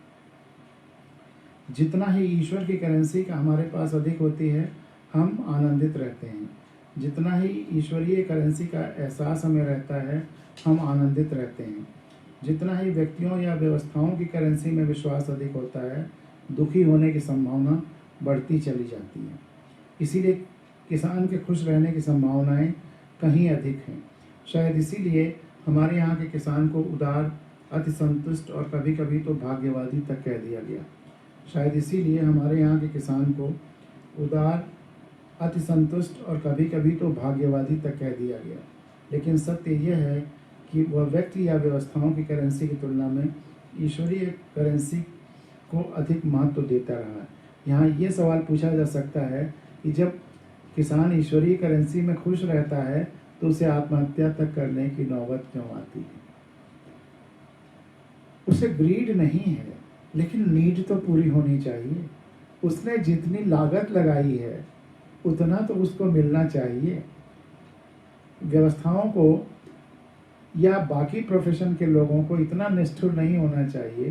जितना ही ईश्वर की करेंसी का हमारे पास अधिक होती है, हम आनंदित रहते हैं। जितना ही ईश्वरीय करेंसी का एहसास हमें रहता है, हम आनंदित रहते हैं। जितना ही व्यक्तियों या व्यवस्थाओं की करेंसी में विश्वास अधिक होता है, दुखी होने की संभावना बढ़ती चली जाती है। इसीलिए किसान के खुश रहने की संभावनाएं कहीं अधिक हैं। शायद इसीलिए हमारे यहाँ के किसान को उदार, अति संतुष्ट और कभी कभी तो भाग्यवादी तक कह दिया गया। शायद इसीलिए हमारे यहाँ के किसान को उदार, अति संतुष्ट और कभी कभी तो भाग्यवादी तक कह दिया गया। लेकिन सत्य यह है कि वह व्यक्ति या व्यवस्थाओं की करेंसी की तुलना में ईश्वरीय करेंसी को अधिक महत्व देता रहा है। यहाँ ये सवाल पूछा जा सकता है कि जब किसान ईश्वरीय करेंसी में खुश रहता है, तो उसे आत्महत्या तक करने की नौबत क्यों आती है? उसे ग्रीड नहीं है, लेकिन नीड तो पूरी होनी चाहिए। उसने जितनी लागत लगाई है, उतना तो उसको मिलना चाहिए। व्यवस्थाओं को या बाकी प्रोफेशन के लोगों को इतना निष्ठुर नहीं होना चाहिए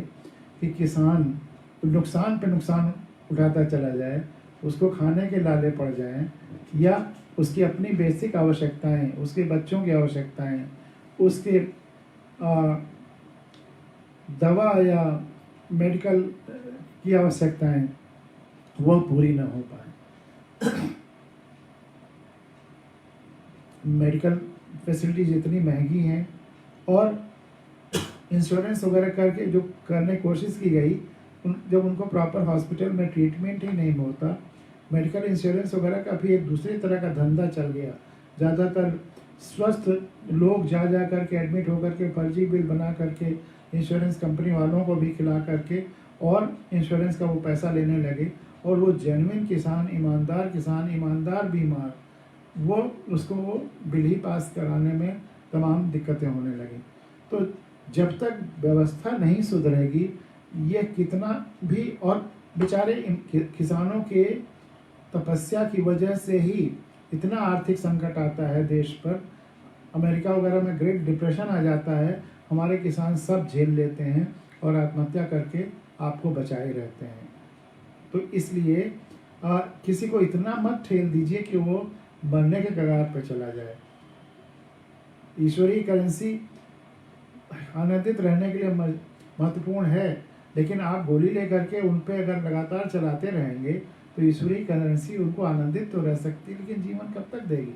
कि किसान नुकसान पे नुकसान उठाता चला जाए उसको खाने के लाले पड़ जाएं, या उसकी अपनी बेसिक आवश्यकताएं, उसके बच्चों की आवश्यकताएं, उसके दवा या मेडिकल की आवश्यकताएं वह पूरी ना हो पाए। मेडिकल फैसिलिटीज इतनी महंगी हैं, और इंश्योरेंस वगैरह करके जो करने की कोशिश की गई, जब उनको प्रॉपर हॉस्पिटल में ट्रीटमेंट ही नहीं होता, मेडिकल इंश्योरेंस वगैरह का भी एक दूसरी तरह का धंधा चल गया। ज़्यादातर स्वस्थ लोग जा करके एडमिट होकर के फर्जी बिल बना करके इंश्योरेंस कंपनी वालों को भी खिला करके और इंश्योरेंस का वो पैसा लेने लगे, और वो जेन्युइन किसान, ईमानदार बीमार, वो उसको वो बिल ही पास कराने में तमाम दिक्कतें होने लगी। तो जब तक व्यवस्था नहीं सुधरेगी, ये कितना भी, और बेचारे किसानों के तपस्या की वजह से ही इतना आर्थिक संकट आता है देश पर। अमेरिका वगैरह में ग्रेट डिप्रेशन आ जाता है, हमारे किसान सब झेल लेते हैं और आत्महत्या करके आपको बचाए रहते हैं। तो इसलिए किसी को इतना मत ठेल दीजिए कि वो मरने के कगार पर चला जाए। ईश्वरीय करेंसी आनंदित रहने के लिए महत्वपूर्ण है, लेकिन आप गोली लेकर के उन पे अगर लगातार चलाते रहेंगे तो ईश्वरीय करेंसी उनको आनंदित तो रह सकती है, लेकिन जीवन कब तक देगी।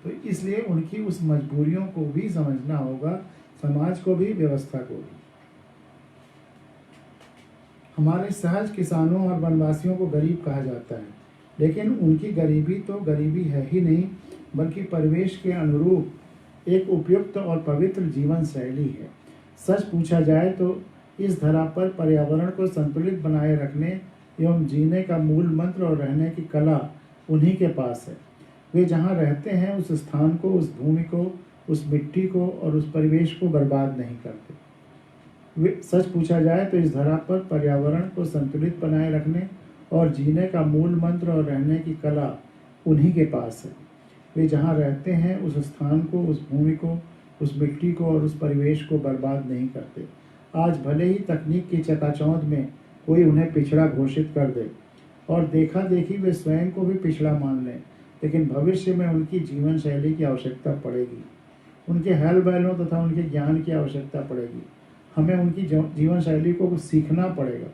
तो इसलिए उनकी उस मजबूरियों को भी समझना होगा, समाज को भी, व्यवस्था को भी। हमारे सहज किसानों और वनवासियों को गरीब कहा जाता है, लेकिन उनकी गरीबी तो गरीबी है ही नहीं, बल्कि परिवेश के अनुरूप एक उपयुक्त और पवित्र जीवन शैली है। सच पूछा जाए तो इस धरा पर पर्यावरण को संतुलित बनाए रखने एवं जीने का मूल मंत्र और रहने की कला उन्हीं के पास है। वे जहाँ रहते हैं उस स्थान को, उस भूमि को, उस मिट्टी को और उस परिवेश को बर्बाद नहीं करते। वे सच पूछा जाए तो इस धरा पर पर्यावरण को संतुलित बनाए रखने और जीने का मूल मंत्र और रहने की कला उन्हीं के पास है। वे जहाँ रहते हैं उस स्थान को, उस भूमि को, उस मिट्टी को और उस परिवेश को बर्बाद नहीं करते। आज भले ही तकनीक की चकाचौंध में कोई उन्हें पिछड़ा घोषित कर दे और देखा देखी वे स्वयं को भी पिछड़ा मान लें, लेकिन भविष्य में उनकी जीवन शैली की आवश्यकता पड़ेगी, उनके हल बैलों तथा उनके ज्ञान की आवश्यकता पड़ेगी। हमें उनकी जीवन शैली को सीखना पड़ेगा,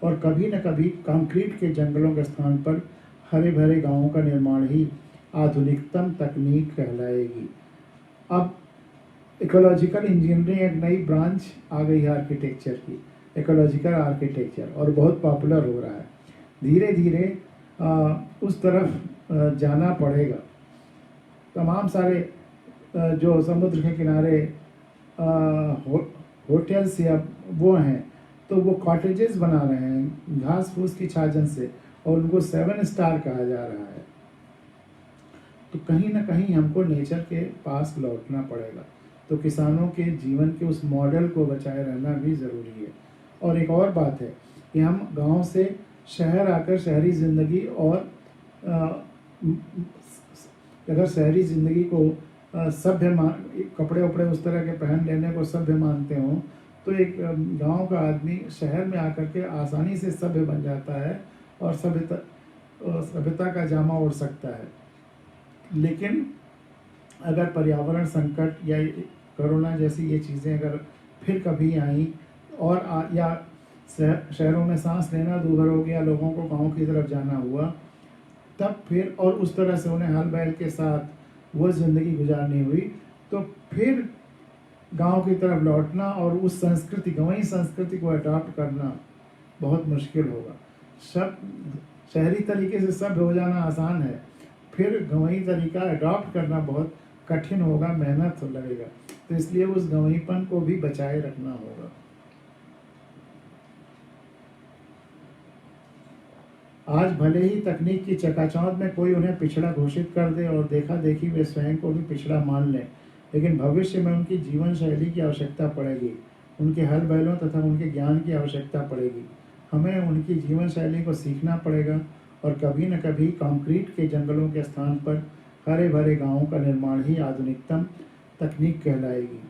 और कभी न कभी कंक्रीट के जंगलों के स्थान पर हरे भरे गांवों का निर्माण ही आधुनिकतम तकनीक कहलाएगी। अब इकोलॉजिकल इंजीनियरिंग एक नई ब्रांच आ गई है आर्किटेक्चर की, इकोलॉजिकल आर्किटेक्चर, और बहुत पॉपुलर हो रहा है। धीरे धीरे उस तरफ जाना पड़ेगा। तमाम सारे जो समुद्र के किनारे होटल्स या वो हैं, तो वो कॉटेजेस बना रहे हैं घास फूस की छाजन से, और उनको 7 स्टार कहा जा रहा है। तो कहीं ना कहीं हमको नेचर के पास लौटना पड़ेगा। तो किसानों के जीवन के उस मॉडल को बचाए रहना भी ज़रूरी है। और एक और बात है कि हम गांव से शहर आकर शहरी ज़िंदगी, और अगर शहरी ज़िंदगी को सभ्य कपड़े वपड़े उस तरह के पहन लेने को सभ्य मानते हों, तो एक गांव का आदमी शहर में आकर के आसानी से सभ्य बन जाता है और सभ्यता का जामा ओढ़ सकता है। लेकिन अगर पर्यावरण संकट या कोरोना जैसी ये चीज़ें अगर फिर कभी आई, और या शहरों में सांस लेना दूभर हो गया, लोगों को गांव की तरफ जाना हुआ, तब फिर और उस तरह से उन्हें हल बैल के साथ वो ज़िंदगी गुजारनी हुई, तो फिर गांव की तरफ लौटना और उस संस्कृति, गंवई संस्कृति को अडॉप्ट करना बहुत मुश्किल होगा। सब शहरी तरीके से सभ्य हो जाना आसान है, फिर गंवई तरीका अडॉप्ट करना बहुत कठिन होगा, मेहनत लगेगा। तो इसलिए उस गंवईपन को भी बचाए रखना होगा। आज भले ही तकनीक की चकाचौंध में कोई उन्हें पिछड़ा घोषित कर दे और देखा देखी वे स्वयं को भी पिछड़ा मान लें, लेकिन भविष्य में उनकी जीवन शैली की आवश्यकता पड़ेगी, उनके हल बैलों तथा उनके ज्ञान की आवश्यकता पड़ेगी। हमें उनकी जीवन शैली को सीखना पड़ेगा, और कभी न कभी कंक्रीट के जंगलों के स्थान पर हरे भरे गांवों का निर्माण ही आधुनिकतम तकनीक कहलाएगी।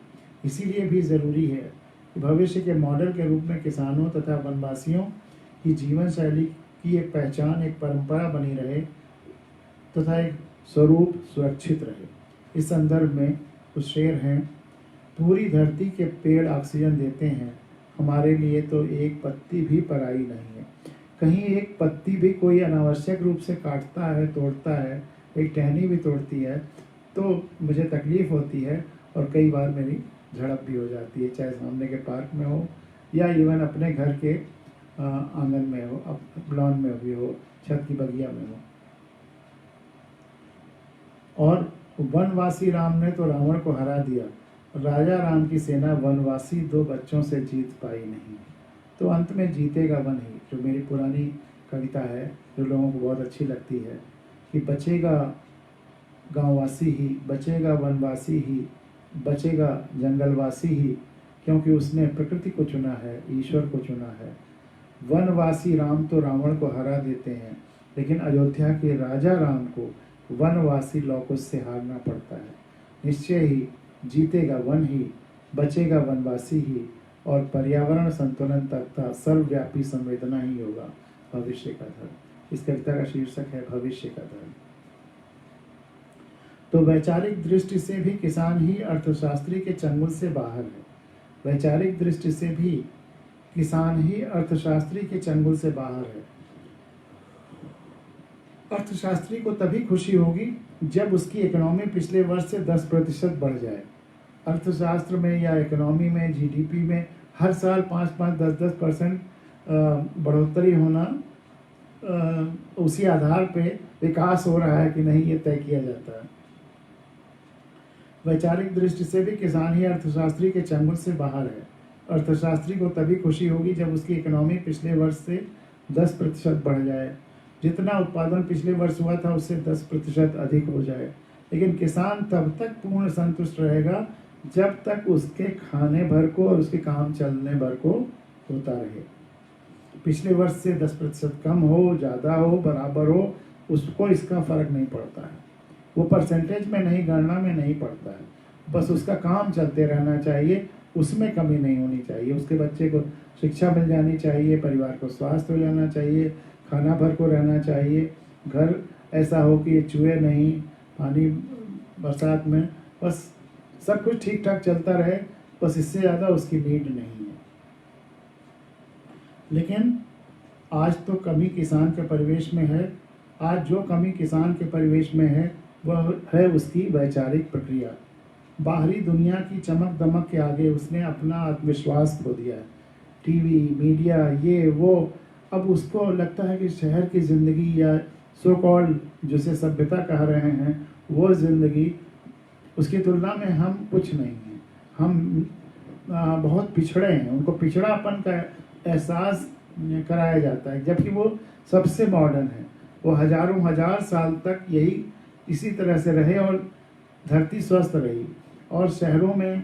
इसीलिए भी ज़रूरी है कि भविष्य के मॉडल के रूप में किसानों तथा वनवासियों की जीवन शैली की एक पहचान, एक परंपरा बनी रहे तथा एक स्वरूप सुरक्षित रहे। इस संदर्भ में कुछ शेर हैं। पूरी धरती के पेड़ ऑक्सीजन देते हैं, हमारे लिए तो एक पत्ती भी पराई नहीं है। कहीं एक पत्ती भी कोई अनावश्यक रूप से काटता है, तोड़ता है, एक टहनी भी तोड़ती है तो मुझे तकलीफ़ होती है और कई बार मेरी झड़प भी हो जाती है, चाहे सामने के पार्क में हो या इवन अपने घर के आंगन में हो, लॉन में भी हो, छत की बगिया में हो। और वनवासी राम ने तो रावण को हरा दिया, राजा राम की सेना वनवासी 2 बच्चों से जीत पाई नहीं। तो अंत में जीतेगा वन ही, जो मेरी पुरानी कविता है, जो लोगों को बहुत अच्छी लगती है कि बचेगा गांववासी ही, बचेगा वनवासी ही, बचेगा जंगलवासी ही, क्योंकि उसने प्रकृति को चुना है, ईश्वर को चुना है। वनवासी राम तो रावण को हरा देते हैं, लेकिन अयोध्या के राजा राम को वनवासी लौकुश से हारना पड़ता है। निश्चय ही जीतेगा वन ही, बचेगा वनवासी ही, और पर्यावरण संतुलन तथा सर्वव्यापी संवेदना ही होगा भविष्य का धर्म। इस कविता का शीर्षक है भविष्य का धर्म। तो वैचारिक दृष्टि से भी किसान ही अर्थशास्त्री के चंगुल से बाहर है। वैचारिक दृष्टि से भी किसान ही अर्थशास्त्री के चंगुल से बाहर है। अर्थशास्त्री को तभी खुशी होगी जब उसकी इकोनॉमी पिछले वर्ष से 10% बढ़ जाए। अर्थशास्त्र में या इकोनॉमी में, जीडीपी में हर साल 5-5, 10-10% बढ़ोतरी होना, उसी आधार पे विकास हो रहा है कि नहीं, ये तय किया जाता है। वैचारिक दृष्टि से भी किसान ही अर्थशास्त्री के चंगुल से बाहर है। अर्थशास्त्री को तभी खुशी होगी जब उसकी इकोनॉमी पिछले वर्ष से 10% बढ़ जाए, जितना उत्पादन पिछले वर्ष हुआ था उससे 10% अधिक हो जाए। लेकिन किसान तब तक पूर्ण संतुष्ट रहेगा जब तक उसके खाने भर को और उसके काम चलने भर को होता रहे। पिछले वर्ष से 10% कम हो, ज़्यादा हो, बराबर हो, उसको इसका फर्क नहीं पड़ता है। वो परसेंटेज में नहीं, गणना में नहीं पड़ता है। बस उसका काम चलते रहना चाहिए, उसमें कमी नहीं होनी चाहिए। उसके बच्चे को शिक्षा मिल जानी चाहिए, परिवार को स्वास्थ्य हो जाना चाहिए, खाना भर को रहना चाहिए, घर ऐसा हो कि चूहे नहीं, पानी बरसात में, बस सब कुछ ठीक ठाक चलता रहे, बस इससे ज़्यादा उसकी नीड नहीं है। लेकिन आज तो कमी किसान के परिवेश में है। आज जो कमी किसान के परिवेश में है वह है उसकी वैचारिक प्रक्रिया। बाहरी दुनिया की चमक दमक के आगे उसने अपना आत्मविश्वास खो दिया है। टीवी, मीडिया, ये वो, अब उसको लगता है कि शहर की ज़िंदगी या सो कॉल्ड जिसे सभ्यता कह रहे हैं वो ज़िंदगी, उसकी तुलना में हम कुछ नहीं हैं। हम बहुत पिछड़े हैं। उनको पिछड़ापन का एहसास कराया जाता है, जबकि वो सबसे मॉडर्न है। वो हजारों हजार साल तक यही इसी तरह से रहे और धरती स्वस्थ रही। और शहरों में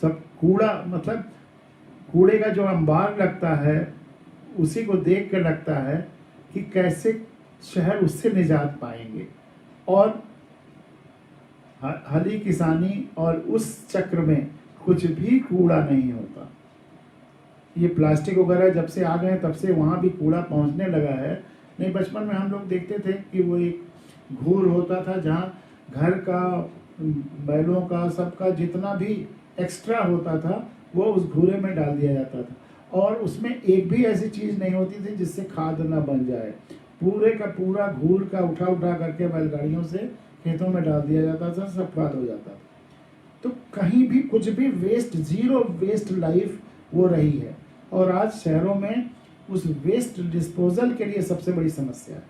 सब कूड़ा, मतलब कूड़े का जो अंबार लगता है उसी को देख कर लगता है कि कैसे शहर उससे निजात पाएंगे। और हली किसानी और उस चक्र में कुछ भी कूड़ा नहीं होता। ये प्लास्टिक वगैरह जब से आ गए तब से वहाँ भी कूड़ा पहुँचने लगा है। नहीं, बचपन में हम लोग देखते थे कि वो एक घूर होता था जहाँ घर का, बैलों का, सबका जितना भी एक्स्ट्रा होता था वो उस घूरे में डाल दिया जाता था, और उसमें एक भी ऐसी चीज़ नहीं होती थी जिससे खाद ना बन जाए। पूरे का पूरा घूर का उठा करके बैलगाड़ियों से खेतों में डाल दिया जाता था, सब खाद हो जाता था। तो कहीं भी कुछ भी वेस्ट, जीरो वेस्ट लाइफ वो रही है। और आज शहरों में उस वेस्ट डिस्पोजल के लिए सबसे बड़ी समस्या है।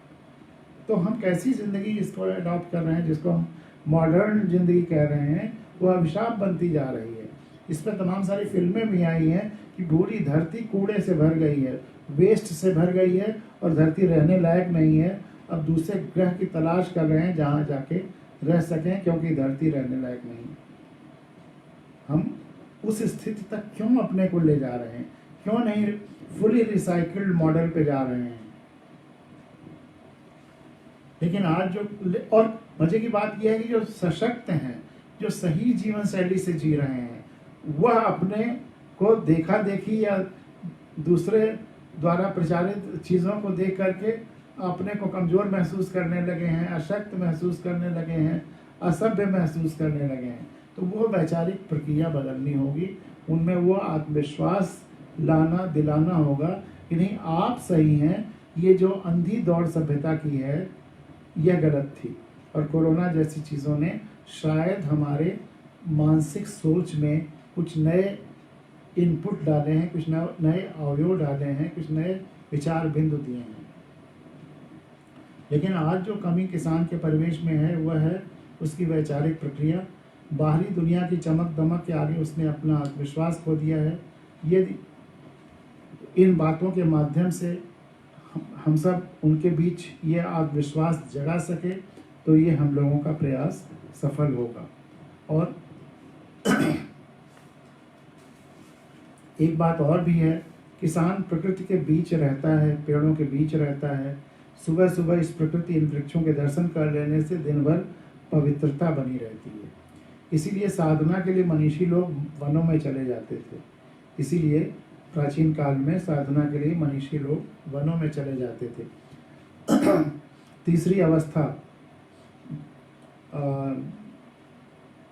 तो हम कैसी ज़िंदगी इसको अडॉप्ट कर रहे हैं, जिसको हम मॉडर्न ज़िंदगी कह रहे हैं, वो अभिशाप बनती जा रही है। इस पर तमाम सारी फिल्में भी आई हैं कि पूरी धरती कूड़े से भर गई है, वेस्ट से भर गई है और धरती रहने लायक नहीं है। अब दूसरे ग्रह की तलाश कर रहे हैं जहाँ जाके रह सकें, क्योंकि धरती रहने लायक नहीं। हम उस स्थिति तक क्यों अपने को ले जा रहे हैं? क्यों नहीं फुली रिसाइकल्ड मॉडल पे जा रहे हैं? लेकिन आज जो, और मजे की बात यह है कि जो सशक्त हैं, जो सही जीवन शैली से जी रहे हैं, वह अपने को देखा देखी या दूसरे द्वारा प्रचारित चीज़ों को देख करके अपने को कमज़ोर महसूस करने लगे हैं, अशक्त महसूस करने लगे हैं, असभ्य महसूस करने लगे हैं। तो वो वैचारिक प्रक्रिया बदलनी होगी, उनमें वो आत्मविश्वास लाना दिलाना होगा कि नहीं, आप सही हैं, ये जो अंधी दौड़ सभ्यता की है यह गलत थी। और कोरोना जैसी चीज़ों ने शायद हमारे मानसिक सोच में कुछ नए इनपुट डाले हैं, कुछ नए अवयव डाले हैं, कुछ नए विचार बिंदु दिए हैं। लेकिन आज जो कमी किसान के परिवेश में है वह है उसकी वैचारिक प्रक्रिया। बाहरी दुनिया की चमक दमक के आगे उसने अपना आत्मविश्वास खो दिया है। यदि इन बातों के माध्यम से हम सब उनके बीच ये आत्मविश्वास जगा सके तो ये हम लोगों का प्रयास सफल होगा। और एक बात और भी है, किसान प्रकृति के बीच रहता है, पेड़ों के बीच रहता है। सुबह सुबह इस प्रकृति इन वृक्षों के दर्शन कर लेने से दिन भर पवित्रता बनी रहती है। इसीलिए साधना के लिए मनीषी लोग वनों में चले जाते थे। इसीलिए प्राचीन काल में साधना के लिए मनीषी लोग वनों में चले जाते थे। तीसरी अवस्था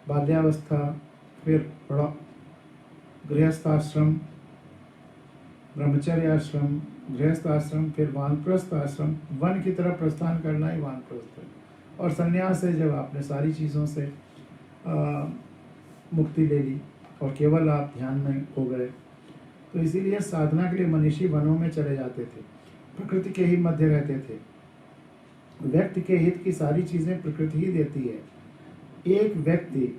बाल्यावस्था, फिर गृहस्थाश्रम, ब्रह्मचर्य आश्रम, गृहस्थ आश्रम, फिर वानप्रस्थ आश्रम। वन की तरफ प्रस्थान करना ही वानप्रस्थ है। और संन्यास है जब आपने सारी चीज़ों से मुक्ति ले ली और केवल आप ध्यान में हो गए। तो इसीलिए साधना के लिए मनीषी वनों में चले जाते थे, प्रकृति के ही मध्य रहते थे। व्यक्ति के हित की सारी चीज़ें प्रकृति ही देती है। एक व्यक्ति,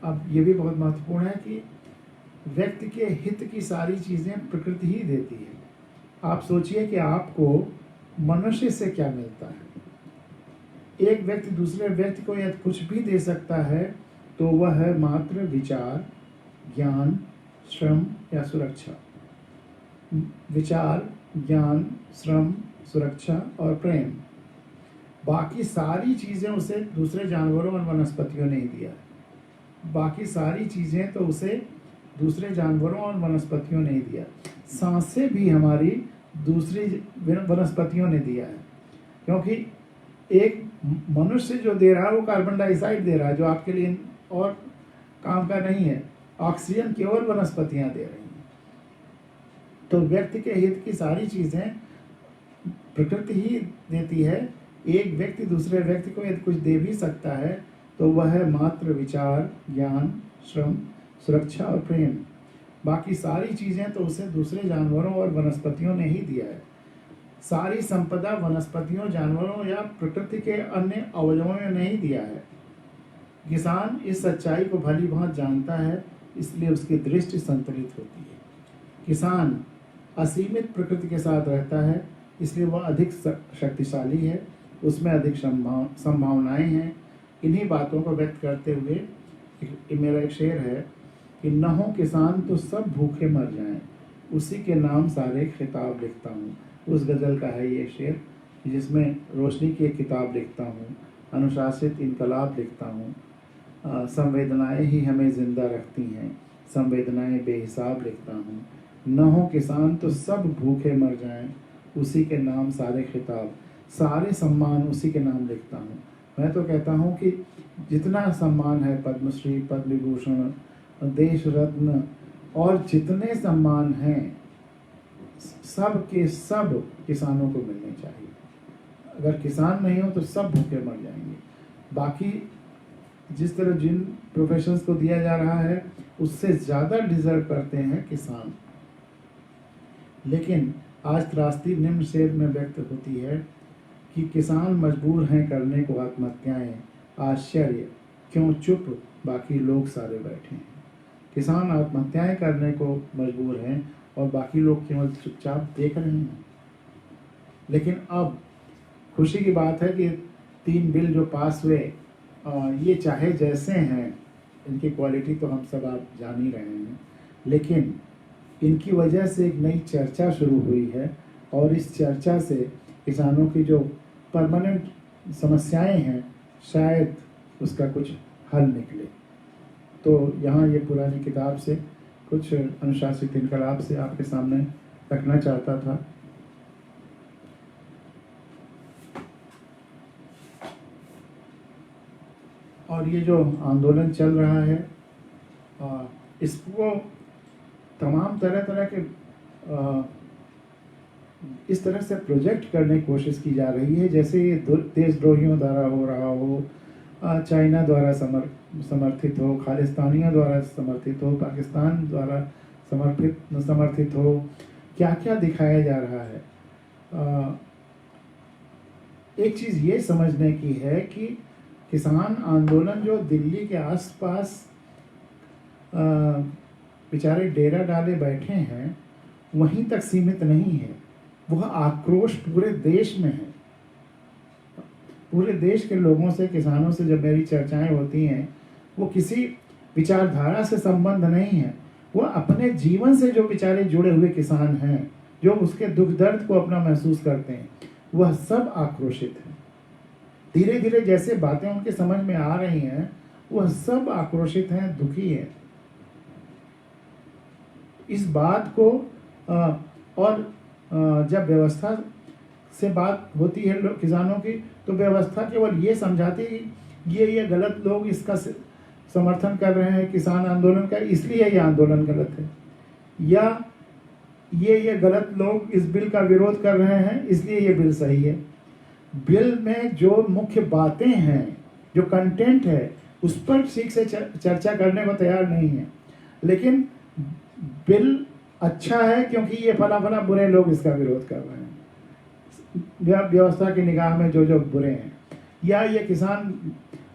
अब ये भी बहुत महत्वपूर्ण है कि व्यक्ति के हित की सारी चीज़ें प्रकृति ही देती है। आप सोचिए कि आपको मनुष्य से क्या मिलता है। एक व्यक्ति दूसरे व्यक्ति को यदि कुछ भी दे सकता है तो वह है मात्र विचार, ज्ञान, श्रम या सुरक्षा। विचार, ज्ञान, श्रम, सुरक्षा और प्रेम। बाकी सारी चीज़ें उसे दूसरे जानवरों और वनस्पतियों ने ही दिया है। बाकी सारी चीज़ें तो उसे दूसरे जानवरों और वनस्पतियों ने ही दिया। सांसें भी हमारी दूसरी वनस्पतियों ने दिया है, क्योंकि एक मनुष्य जो दे रहा है वो कार्बन डाइऑक्साइड दे रहा है, जो आपके लिए और काम का नहीं है। ऑक्सीजन केवल वनस्पतियां दे रही हैं। तो व्यक्ति के हित की सारी चीज़ें प्रकृति ही देती है। एक व्यक्ति दूसरे व्यक्ति को यदि कुछ दे भी सकता है तो वह है मात्र विचार, ज्ञान, श्रम, सुरक्षा और प्रेम। बाकी सारी चीज़ें तो उसे दूसरे जानवरों और वनस्पतियों ने ही दिया है। सारी संपदा वनस्पतियों, जानवरों या प्रकृति के अन्य अवयवों ने नहीं दिया है। किसान इस सच्चाई को भली भांति जानता है, इसलिए उसकी दृष्टि संतुलित होती है। किसान असीमित प्रकृति के साथ रहता है, इसलिए वह अधिक शक्तिशाली है, उसमें अधिक संभावनाएं हैं। इन्हीं बातों को व्यक्त करते हुए मेरा एक शेर है कि न हो किसान तो सब भूखे मर जाएं, उसी के नाम सारे खिताब लिखता हूँ। उस गज़ल का है ये शेर, जिसमें रोशनी की एक किताब लिखता हूँ, अनुशासित इनकलाब लिखता हूँ, संवेदनाएं ही हमें ज़िंदा रखती हैं, संवेदनाएं बेहिसाब लिखता हूँ। न हो किसान तो सब भूखे मर जाएं, उसी के नाम सारे खिताब, सारे सम्मान उसी के नाम लिखता हूँ। मैं तो कहता हूँ कि जितना सम्मान है, पद्मश्री, पद्म विभूषण, देश रत्न और जितने सम्मान हैं, सब के सब किसानों को मिलने चाहिए। अगर किसान नहीं हो तो सब भूखे मर जाएंगे। बाकी जिस तरह जिन प्रोफेशंस को दिया जा रहा है उससे ज़्यादा डिजर्व करते हैं किसान। लेकिन आज त्रासदी निम्न शेर में व्यक्त होती है कि किसान मजबूर हैं करने को आत्महत्याएं, आश्चर्य क्यों चुप बाकी लोग सारे बैठे हैं। किसान आत्महत्याएं करने को मजबूर हैं और बाकी लोग केवल चुपचाप देख रहे हैं। लेकिन अब खुशी की बात है कि 3 बिल जो पास हुए, ये चाहे जैसे हैं, इनकी क्वालिटी तो हम सब आप जान ही रहे हैं, लेकिन इनकी वजह से एक नई चर्चा शुरू हुई है और इस चर्चा से किसानों की जो परमानेंट समस्याएं हैं शायद उसका कुछ हल निकले। तो यहाँ ये पुरानी किताब से कुछ अनुशासित इनकलाब से आपके सामने रखना चाहता था। और ये जो आंदोलन चल रहा है इसको तमाम तरह तरह के इस तरह से प्रोजेक्ट करने की कोशिश की जा रही है जैसे ये देशद्रोहियों द्वारा हो रहा हो, चाइना द्वारा समर्थित हो, खालिस्तानियों द्वारा समर्थित हो, पाकिस्तान द्वारा समर्थित हो, क्या क्या दिखाया जा रहा है। एक चीज़ ये समझने की है कि किसान आंदोलन जो दिल्ली के आसपास बेचारे डेरा डाले बैठे हैं वहीं तक सीमित नहीं है, वह आक्रोश पूरे देश में है। पूरे देश के लोगों से, किसानों से जब मेरी चर्चाएं होती हैं, वो किसी विचारधारा से संबंध नहीं है, वो अपने जीवन से जो बेचारे जुड़े हुए किसान हैं, जो उसके दुख दर्द को अपना महसूस करते हैं, वह सब आक्रोशित हैं। धीरे धीरे जैसे बातें उनके समझ में आ रही हैं, वह सब आक्रोशित हैं, दुखी हैं। इस बात को और जब व्यवस्था से बात होती है किसानों की, तो व्यवस्था केवल ये समझाती है कि ये गलत लोग इसका समर्थन कर रहे हैं किसान आंदोलन का, इसलिए ये आंदोलन गलत है, या ये गलत लोग इस बिल का विरोध कर रहे हैं इसलिए ये बिल सही है। बिल में जो मुख्य बातें हैं, जो कंटेंट है, उस पर ठीक से चर्चा करने को तैयार नहीं है। लेकिन बिल अच्छा है क्योंकि ये फला फला बुरे लोग इसका विरोध कर रहे हैं, व्यवस्था की निगाह में जो बुरे हैं, या ये किसान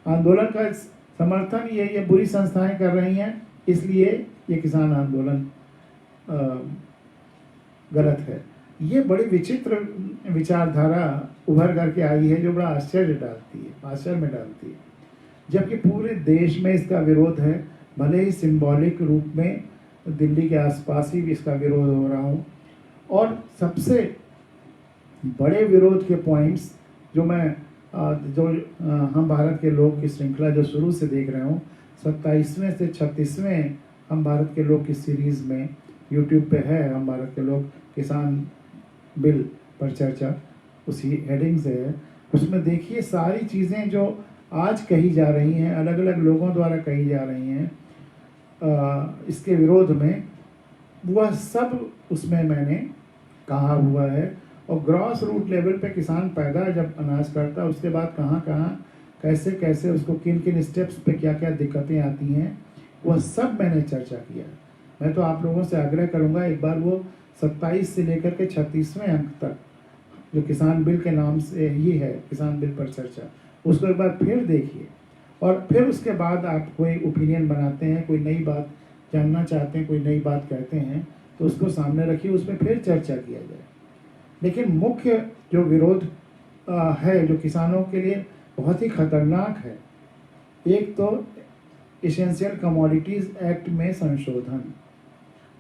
आंदोलन का समर्थन ये बुरी संस्थाएं कर रही हैं, इसलिए ये किसान आंदोलन गलत है। ये बड़ी विचित्र विचारधारा उभर करके आई है जो बड़ा आश्चर्य में डालती है, जबकि पूरे देश में इसका विरोध है। भले ही सिंबॉलिक रूप में दिल्ली के आसपास ही भी इसका विरोध हो रहा हो, और सबसे बड़े विरोध के पॉइंट्स जो हम भारत के लोग की श्रृंखला जो शुरू से देख रहे हूँ, 27वें से 36वें हम भारत के लोग की सीरीज़ में यूट्यूब पे है, हम भारत के लोग किसान बिल पर चर्चा, उसी हेडिंग से है। उसमें देखिए सारी चीज़ें जो आज कही जा रही हैं, अलग अलग लोगों द्वारा कही जा रही हैं इसके विरोध में, वह सब उसमें मैंने कहा हुआ है। और ग्रॉस रूट लेवल पे किसान पैदा जब अनाज करता है, उसके बाद कहाँ कैसे कैसे उसको किन किन स्टेप्स पे क्या क्या दिक्कतें आती हैं, वह सब मैंने चर्चा किया। मैं तो आप लोगों से आग्रह करूँगा एक बार वो 27 से लेकर के 36वें अंक तक जो किसान बिल के नाम से ही है, किसान बिल पर चर्चा, उसको एक बार फिर देखिए, और फिर उसके बाद आप कोई ओपिनियन बनाते हैं, कोई नई बात जानना चाहते हैं, कोई नई बात कहते हैं, तो उसको सामने रखिए, उसमें फिर चर्चा किया जाए। लेकिन मुख्य जो विरोध है, जो किसानों के लिए बहुत ही खतरनाक है, एक तो एसेंशियल कमोडिटीज़ एक्ट में संशोधन,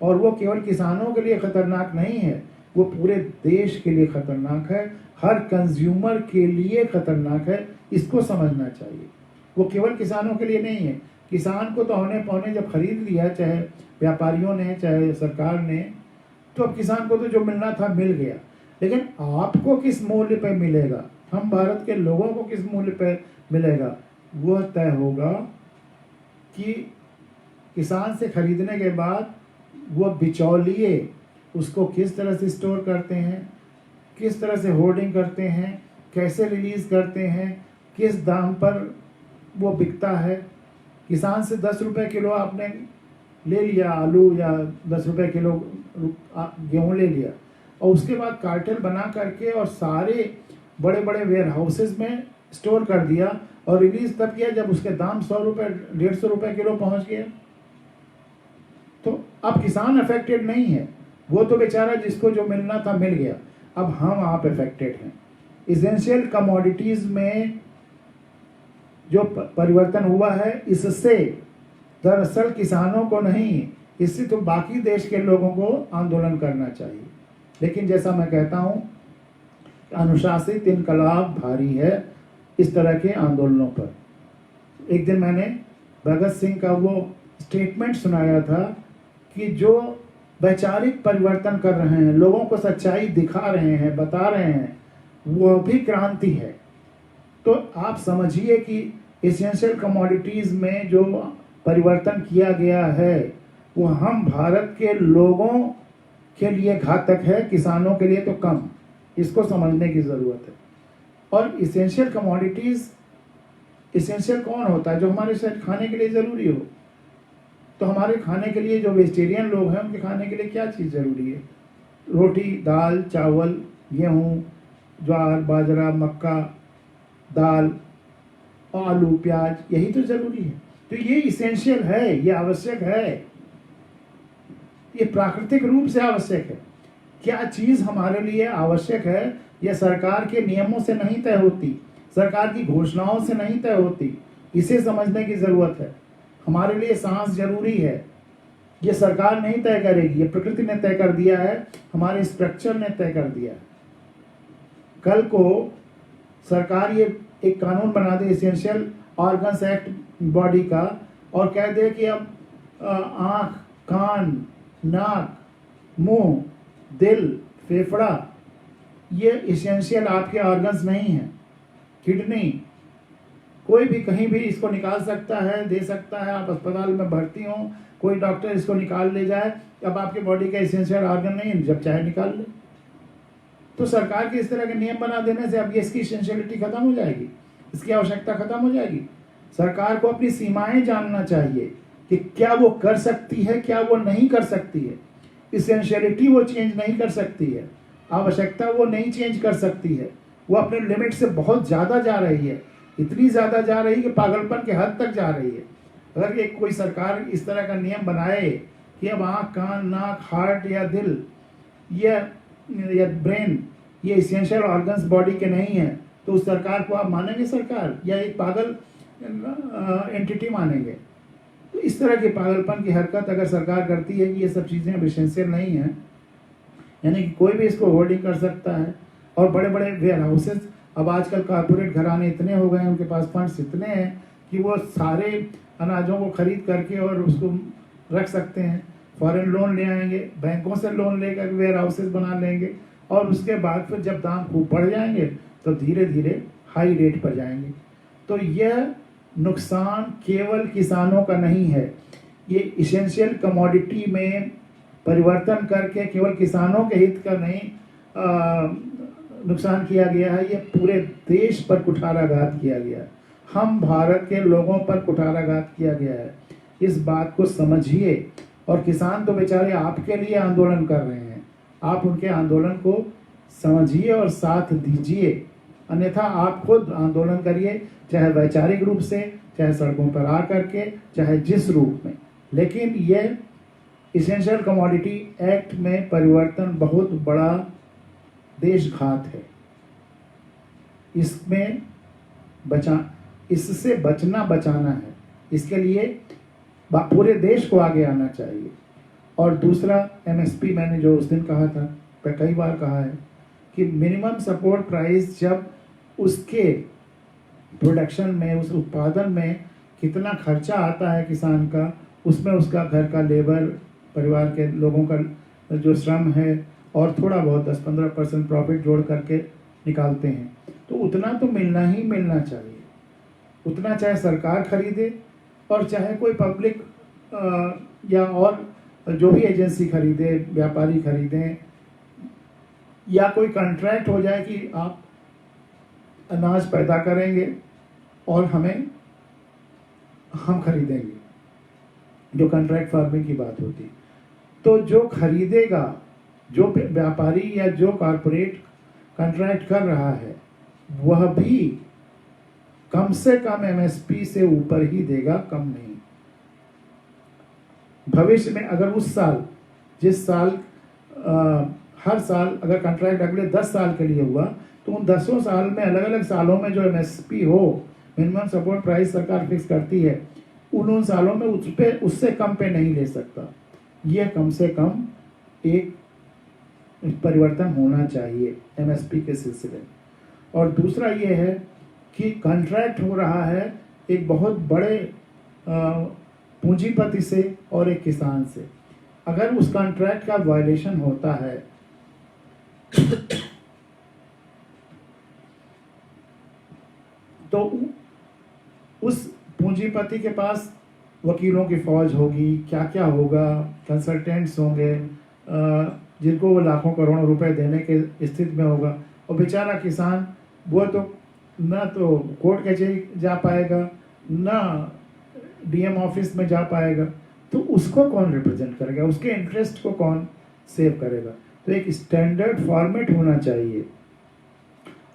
और वो केवल किसानों के लिए खतरनाक नहीं है, वो पूरे देश के लिए खतरनाक है, हर कंज्यूमर के लिए खतरनाक है। इसको समझना चाहिए। वो केवल किसानों के लिए नहीं है। किसान को तो औने पौने जब खरीद लिया, चाहे व्यापारियों ने चाहे सरकार ने, तो अब किसान को तो जो मिलना था मिल गया, लेकिन आपको किस मूल्य पर मिलेगा, हम भारत के लोगों को किस मूल्य पर मिलेगा, वह तय होगा कि किसान से खरीदने के बाद वो बिचौलिए उसको किस तरह से स्टोर करते हैं, किस तरह से होर्डिंग करते हैं, कैसे रिलीज़ करते हैं, किस दाम पर वो बिकता है। किसान से 10 रुपये किलो आपने ले लिया आलू, या 10 रुपये किलो गेहूँ ले लिया, और उसके बाद कार्टेल बना करके और सारे बड़े बड़े वेयर हाउसेज में स्टोर कर दिया, और रिलीज़ तब किया जब उसके दाम 100 रुपये 150 रुपये किलो पहुँच गया। तो अब किसान अफेक्टेड नहीं है, वो तो बेचारा जिसको जो मिलना था मिल गया। अब हम आप अफेक्टेड हैं। एसेंशियल कमोडिटीज़ में जो परिवर्तन हुआ है, इससे दरअसल किसानों को नहीं, इससे तो बाकी देश के लोगों को आंदोलन करना चाहिए। लेकिन जैसा मैं कहता हूँ, अनुशासित इनकलाब भारी है इस तरह के आंदोलनों पर। एक दिन मैंने भगत सिंह का वो स्टेटमेंट सुनाया था कि जो वैचारिक परिवर्तन कर रहे हैं, लोगों को सच्चाई दिखा रहे हैं, बता रहे हैं, वो भी क्रांति है। तो आप समझिए कि एसेंशियल कमोडिटीज़ में जो परिवर्तन किया गया है वो हम भारत के लोगों के लिए घातक है, किसानों के लिए तो कम। इसको समझने की ज़रूरत है। और इसेंशियल कमोडिटीज़, इसेंशियल कौन होता है? जो हमारे शरीर खाने के लिए ज़रूरी हो। तो हमारे खाने के लिए जो वेजिटेरियन लोग हैं उनके खाने के लिए क्या चीज़ ज़रूरी है? रोटी, दाल, चावल, गेहूँ, ज्वार, बाजरा, मक्का, दाल, आलू, प्याज, यही तो ज़रूरी है। तो ये इसेंशियल है, ये आवश्यक है, ये प्राकृतिक रूप से आवश्यक है। क्या चीज़ हमारे लिए आवश्यक है यह सरकार के नियमों से नहीं तय होती, सरकार की घोषणाओं से नहीं तय होती। इसे समझने की ज़रूरत है। हमारे लिए सांस जरूरी है, ये सरकार नहीं तय करेगी, ये प्रकृति ने तय कर दिया है, हमारे स्ट्रक्चर ने तय कर दिया है। कल को सरकार ये एक कानून बना दे एसेंशियल ऑर्गन्स एक्ट बॉडी का और कह दे कि अब आँख, कान, नाक, मुंह, दिल, फेफड़ा ये एसेंशियल आपके ऑर्गन्स नहीं हैं। किडनी, कोई भी कहीं भी इसको निकाल सकता है, दे सकता है। आप अस्पताल में भर्ती हो, कोई डॉक्टर इसको निकाल ले जाए, अब आपके बॉडी का एसेंशियल ऑर्गन नहीं, जब चाहे निकाल ले। तो सरकार के इस तरह के नियम बना देने से अब ये इसकी एसेंशियलिटी खत्म हो जाएगी, इसकी आवश्यकता खत्म हो जाएगी। सरकार को अपनी सीमाएं जानना चाहिए कि क्या वो कर सकती है, क्या वो नहीं कर सकती है। इसेंशियलिटी वो चेंज नहीं कर सकती है, आवश्यकता वो नहीं चेंज कर सकती है। वो अपने लिमिट से बहुत ज़्यादा जा रही है, इतनी ज़्यादा जा रही है कि पागलपन के हद तक जा रही है। अगर एक कोई सरकार इस तरह का नियम बनाए कि अब आँख, कान, नाक, हार्ट या दिल या ब्रेन ये इसेंशियल ऑर्गन्स बॉडी के नहीं है, तो उस सरकार को आप मानेंगे सरकार, या एक पागल एंटिटी मानेंगे? तो इस तरह के पागलपन की हरकत अगर सरकार करती है कि ये सब चीज़ें अब इसेंशियल नहीं हैं, यानी कि कोई भी इसको होल्डिंग कर सकता है। और बड़े बड़े वेयर हाउसेज, अब आजकल कॉर्पोरेट घराने इतने हो गए हैं, उनके पास फंड्स इतने हैं कि वो सारे अनाजों को खरीद करके और उसको रख सकते हैं। फॉरेन लोन ले आएंगे, बैंकों से लोन लेकर वेयर हाउसेज बना लेंगे, और उसके बाद फिर जब दाम खूब बढ़ जाएंगे तो धीरे धीरे हाई रेट पर जाएंगे। तो यह नुकसान केवल किसानों का नहीं है, ये इसेंशियल कमोडिटी में परिवर्तन करके केवल किसानों के हित का नहीं नुकसान किया गया है, ये पूरे देश पर कुठाराघात किया गया है। हम भारत के लोगों पर कुठाराघात किया गया है। इस बात को समझिए। और किसान तो बेचारे आपके लिए आंदोलन कर रहे हैं, आप उनके आंदोलन को समझिए और साथ दीजिए, अन्यथा आप खुद आंदोलन करिए, चाहे वैचारिक रूप से, चाहे सड़कों पर आ करके, चाहे जिस रूप में। लेकिन यह इसेंशियल कमोडिटी एक्ट में परिवर्तन बहुत बड़ा देशघात है। इससे बचना बचाना है। इसके लिए पूरे देश को आगे आना चाहिए। और दूसरा एमएसपी, मैंने जो उस दिन कहा था, मैं कई बार कहा है कि मिनिमम सपोर्ट प्राइस जब उसके प्रोडक्शन में, उस उत्पादन में कितना खर्चा आता है किसान का, उसमें उसका घर का लेबर, परिवार के लोगों का जो श्रम है और थोड़ा बहुत 10-15% प्रॉफिट जोड़ करके निकालते हैं, तो उतना तो मिलना ही मिलना चाहिए। उतना चाहे सरकार खरीदे और चाहे कोई पब्लिक या और जो भी एजेंसी खरीदे, व्यापारी खरीदें, या कोई कॉन्ट्रैक्ट हो जाए कि आप अनाज पैदा करेंगे और हम खरीदेंगे, जो कॉन्ट्रैक्ट फार्मिंग की बात होती। तो जो खरीदेगा, जो व्यापारी या जो कॉर्पोरेट कॉन्ट्रैक्ट कर रहा है, वह भी कम से कम एमएसपी से ऊपर ही देगा, कम नहीं। भविष्य में अगर उस साल, जिस साल हर साल अगर कॉन्ट्रैक्ट अगले 10 साल के लिए हुआ, तो उन 10 साल में अलग अलग सालों में जो एमएसपी हो, मिनिमम सपोर्ट प्राइस सरकार फिक्स करती है, उन सालों में उससे कम पे नहीं ले सकता। यह कम से कम एक परिवर्तन होना चाहिए एमएसपी के सिलसिले में। और दूसरा ये है कि कॉन्ट्रैक्ट हो रहा है एक बहुत बड़े पूंजीपति से और एक किसान से। अगर उस कॉन्ट्रैक्ट का वायलेशन होता है तो उस पूंजीपति के पास वकीलों की फौज होगी, क्या क्या होगा, कंसल्टेंट्स होंगे जिनको वो लाखों करोड़ों रुपए देने के स्थिति में होगा, और बेचारा किसान वो तो ना तो कोर्ट कचहरी जा पाएगा, ना डीएम ऑफिस में जा पाएगा, तो उसको कौन रिप्रेजेंट करेगा, उसके इंटरेस्ट को कौन सेव करेगा। तो एक स्टैंडर्ड फॉर्मेट होना चाहिए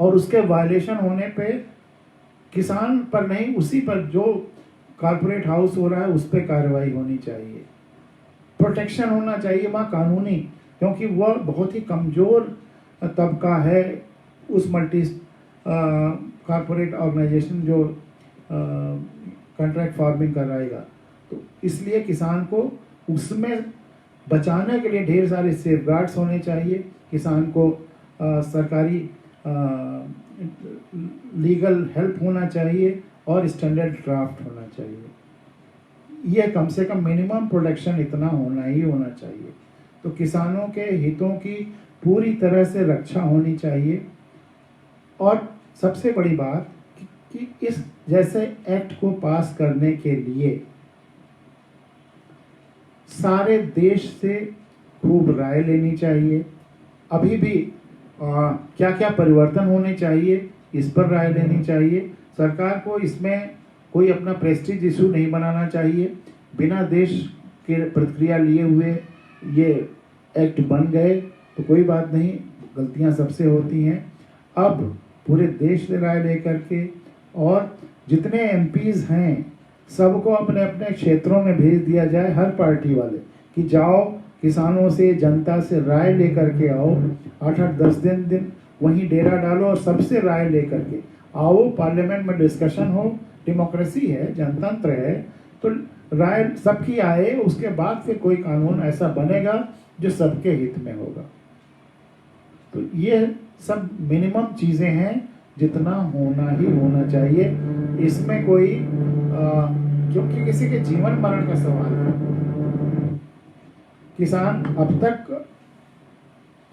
और उसके वायलेशन होने पे किसान पर नहीं, उसी पर जो कॉर्पोरेट हाउस हो रहा है उस पर कार्रवाई होनी चाहिए, प्रोटेक्शन होना चाहिए वहाँ कानूनी, क्योंकि वह बहुत ही कमज़ोर तबका है उस मल्टी कॉर्पोरेट ऑर्गेनाइजेशन जो कॉन्ट्रैक्ट फार्मिंग कराएगा। तो इसलिए किसान को उसमें बचाने के लिए ढेर सारे सेफगार्ड्स होने चाहिए, किसान को सरकारी लीगल हेल्प होना चाहिए और स्टैंडर्ड ड्राफ्ट होना चाहिए। यह कम से कम मिनिमम प्रोटेक्शन इतना होना ही होना चाहिए। तो किसानों के हितों की पूरी तरह से रक्षा होनी चाहिए। और सबसे बड़ी बात कि इस जैसे एक्ट को पास करने के लिए सारे देश से खूब राय लेनी चाहिए। अभी भी क्या क्या परिवर्तन होने चाहिए इस पर राय लेनी चाहिए। सरकार को इसमें कोई अपना प्रेस्टीज इशू नहीं बनाना चाहिए। बिना देश के प्रतिक्रिया लिए हुए ये एक्ट बन गए तो कोई बात नहीं, गलतियां सबसे होती हैं। अब पूरे देश से राय लेकर के और जितने एमपीज हैं सबको अपने अपने क्षेत्रों में भेज दिया जाए, हर पार्टी वाले, कि जाओ किसानों से, जनता से राय लेकर के आओ। 8-8 10 दिन वहीं डेरा डालो और सबसे राय लेकर के आओ। पार्लियामेंट में डिस्कशन हो, डेमोक्रेसी है, जनतंत्र है, तो राय सबकी आए। उसके बाद फिर कोई कानून ऐसा बनेगा जो सबके हित में होगा। तो ये सब मिनिमम चीज़ें हैं जितना होना ही होना चाहिए। इसमें कोई क्योंकि किसी के जीवन मरण का सवाल है। किसान अब तक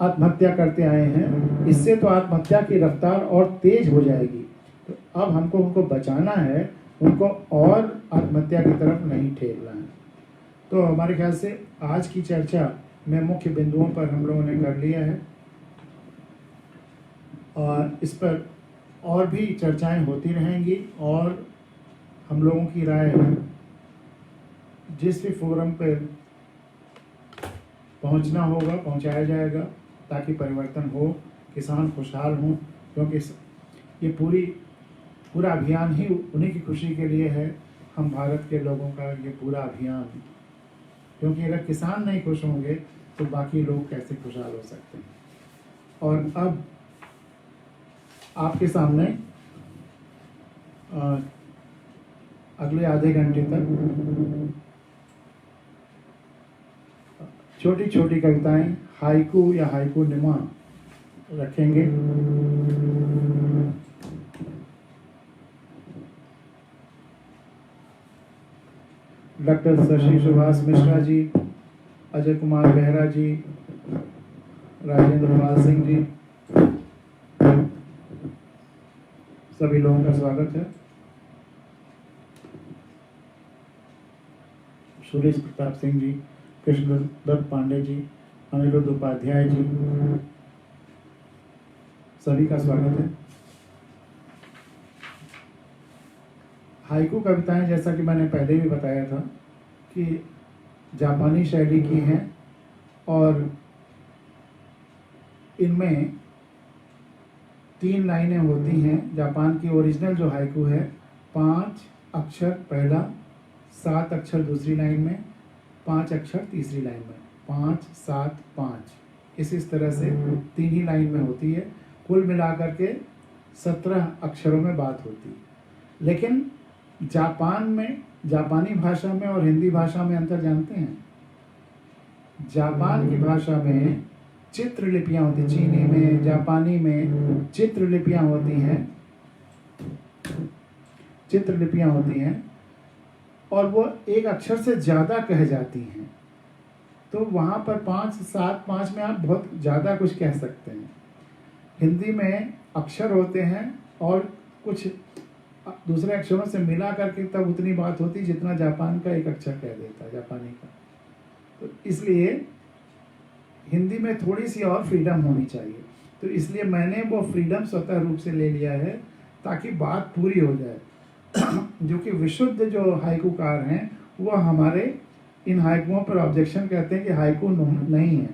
आत्महत्या करते आए हैं, इससे तो आत्महत्या की रफ्तार और तेज हो जाएगी। तो अब हमको उनको बचाना है, उनको और आत्महत्या की तरफ नहीं ठेलना है। तो हमारे ख्याल से आज की चर्चा में मुख्य बिंदुओं पर हम लोगों ने कर लिया है और इस पर और भी चर्चाएं होती रहेंगी और हम लोगों की राय जिस भी फोरम पर पहुंचना होगा पहुंचाया जाएगा ताकि परिवर्तन हो, किसान खुशहाल हों। क्योंकि ये पूरा अभियान ही उन्हीं की खुशी के लिए है, हम भारत के लोगों का ये पूरा अभियान। क्योंकि अगर किसान नहीं खुश होंगे तो बाकी लोग कैसे खुशहाल हो सकते हैं। और अब आपके सामने अगले आधे घंटे तक छोटी छोटी कविताएं हाइकू या हाइकू निमा रखेंगे। डॉक्टर शशि सुभाष मिश्रा जी, अजय कुमार बेहरा जी, राजेंद्र पाल सिंह जी, सभी लोगों का स्वागत है। सुरेश प्रताप सिंह जी, कृष्णदत्त पांडे जी, अनिरुद्ध उपाध्याय जी, सभी का स्वागत है। हाइकू कविताएं, जैसा कि मैंने पहले भी बताया था कि जापानी शैली की हैं और इनमें 3 लाइनें होती हैं। जापान की ओरिजिनल जो हाइकू है 5 अक्षर पहला, 7 अक्षर दूसरी लाइन में, 5 अक्षर तीसरी लाइन में, 5 7 5 इस तरह से 3 ही लाइन में होती है। कुल मिलाकर के 17 अक्षरों में बात होती है। लेकिन जापान में, जापानी भाषा में और हिंदी भाषा में अंतर जानते हैं? जापान की भाषा में चित्रलिपियां होती, चीनी में, जापानी में चित्रलिपियां होती हैं, चित्रलिपियां होती हैं और वो एक अक्षर से ज़्यादा कह जाती हैं। तो वहाँ पर 5, 7, 5 में आप बहुत ज़्यादा कुछ कह सकते हैं। हिंदी में अक्षर होते हैं और कुछ दूसरे अक्षरों से मिला करके तब उतनी बात होती जितना जापान का एक अक्षर कह देता है, जापानी का। तो इसलिए हिंदी में थोड़ी सी और फ्रीडम होनी चाहिए। तो इसलिए मैंने वो फ्रीडम स्वतः रूप से ले लिया है ताकि बात पूरी हो जाए। जो कि विशुद्ध जो हाइकूकार हैं वो हमारे इन हाइकुओं पर ऑब्जेक्शन कहते हैं कि हाइकू नहीं है,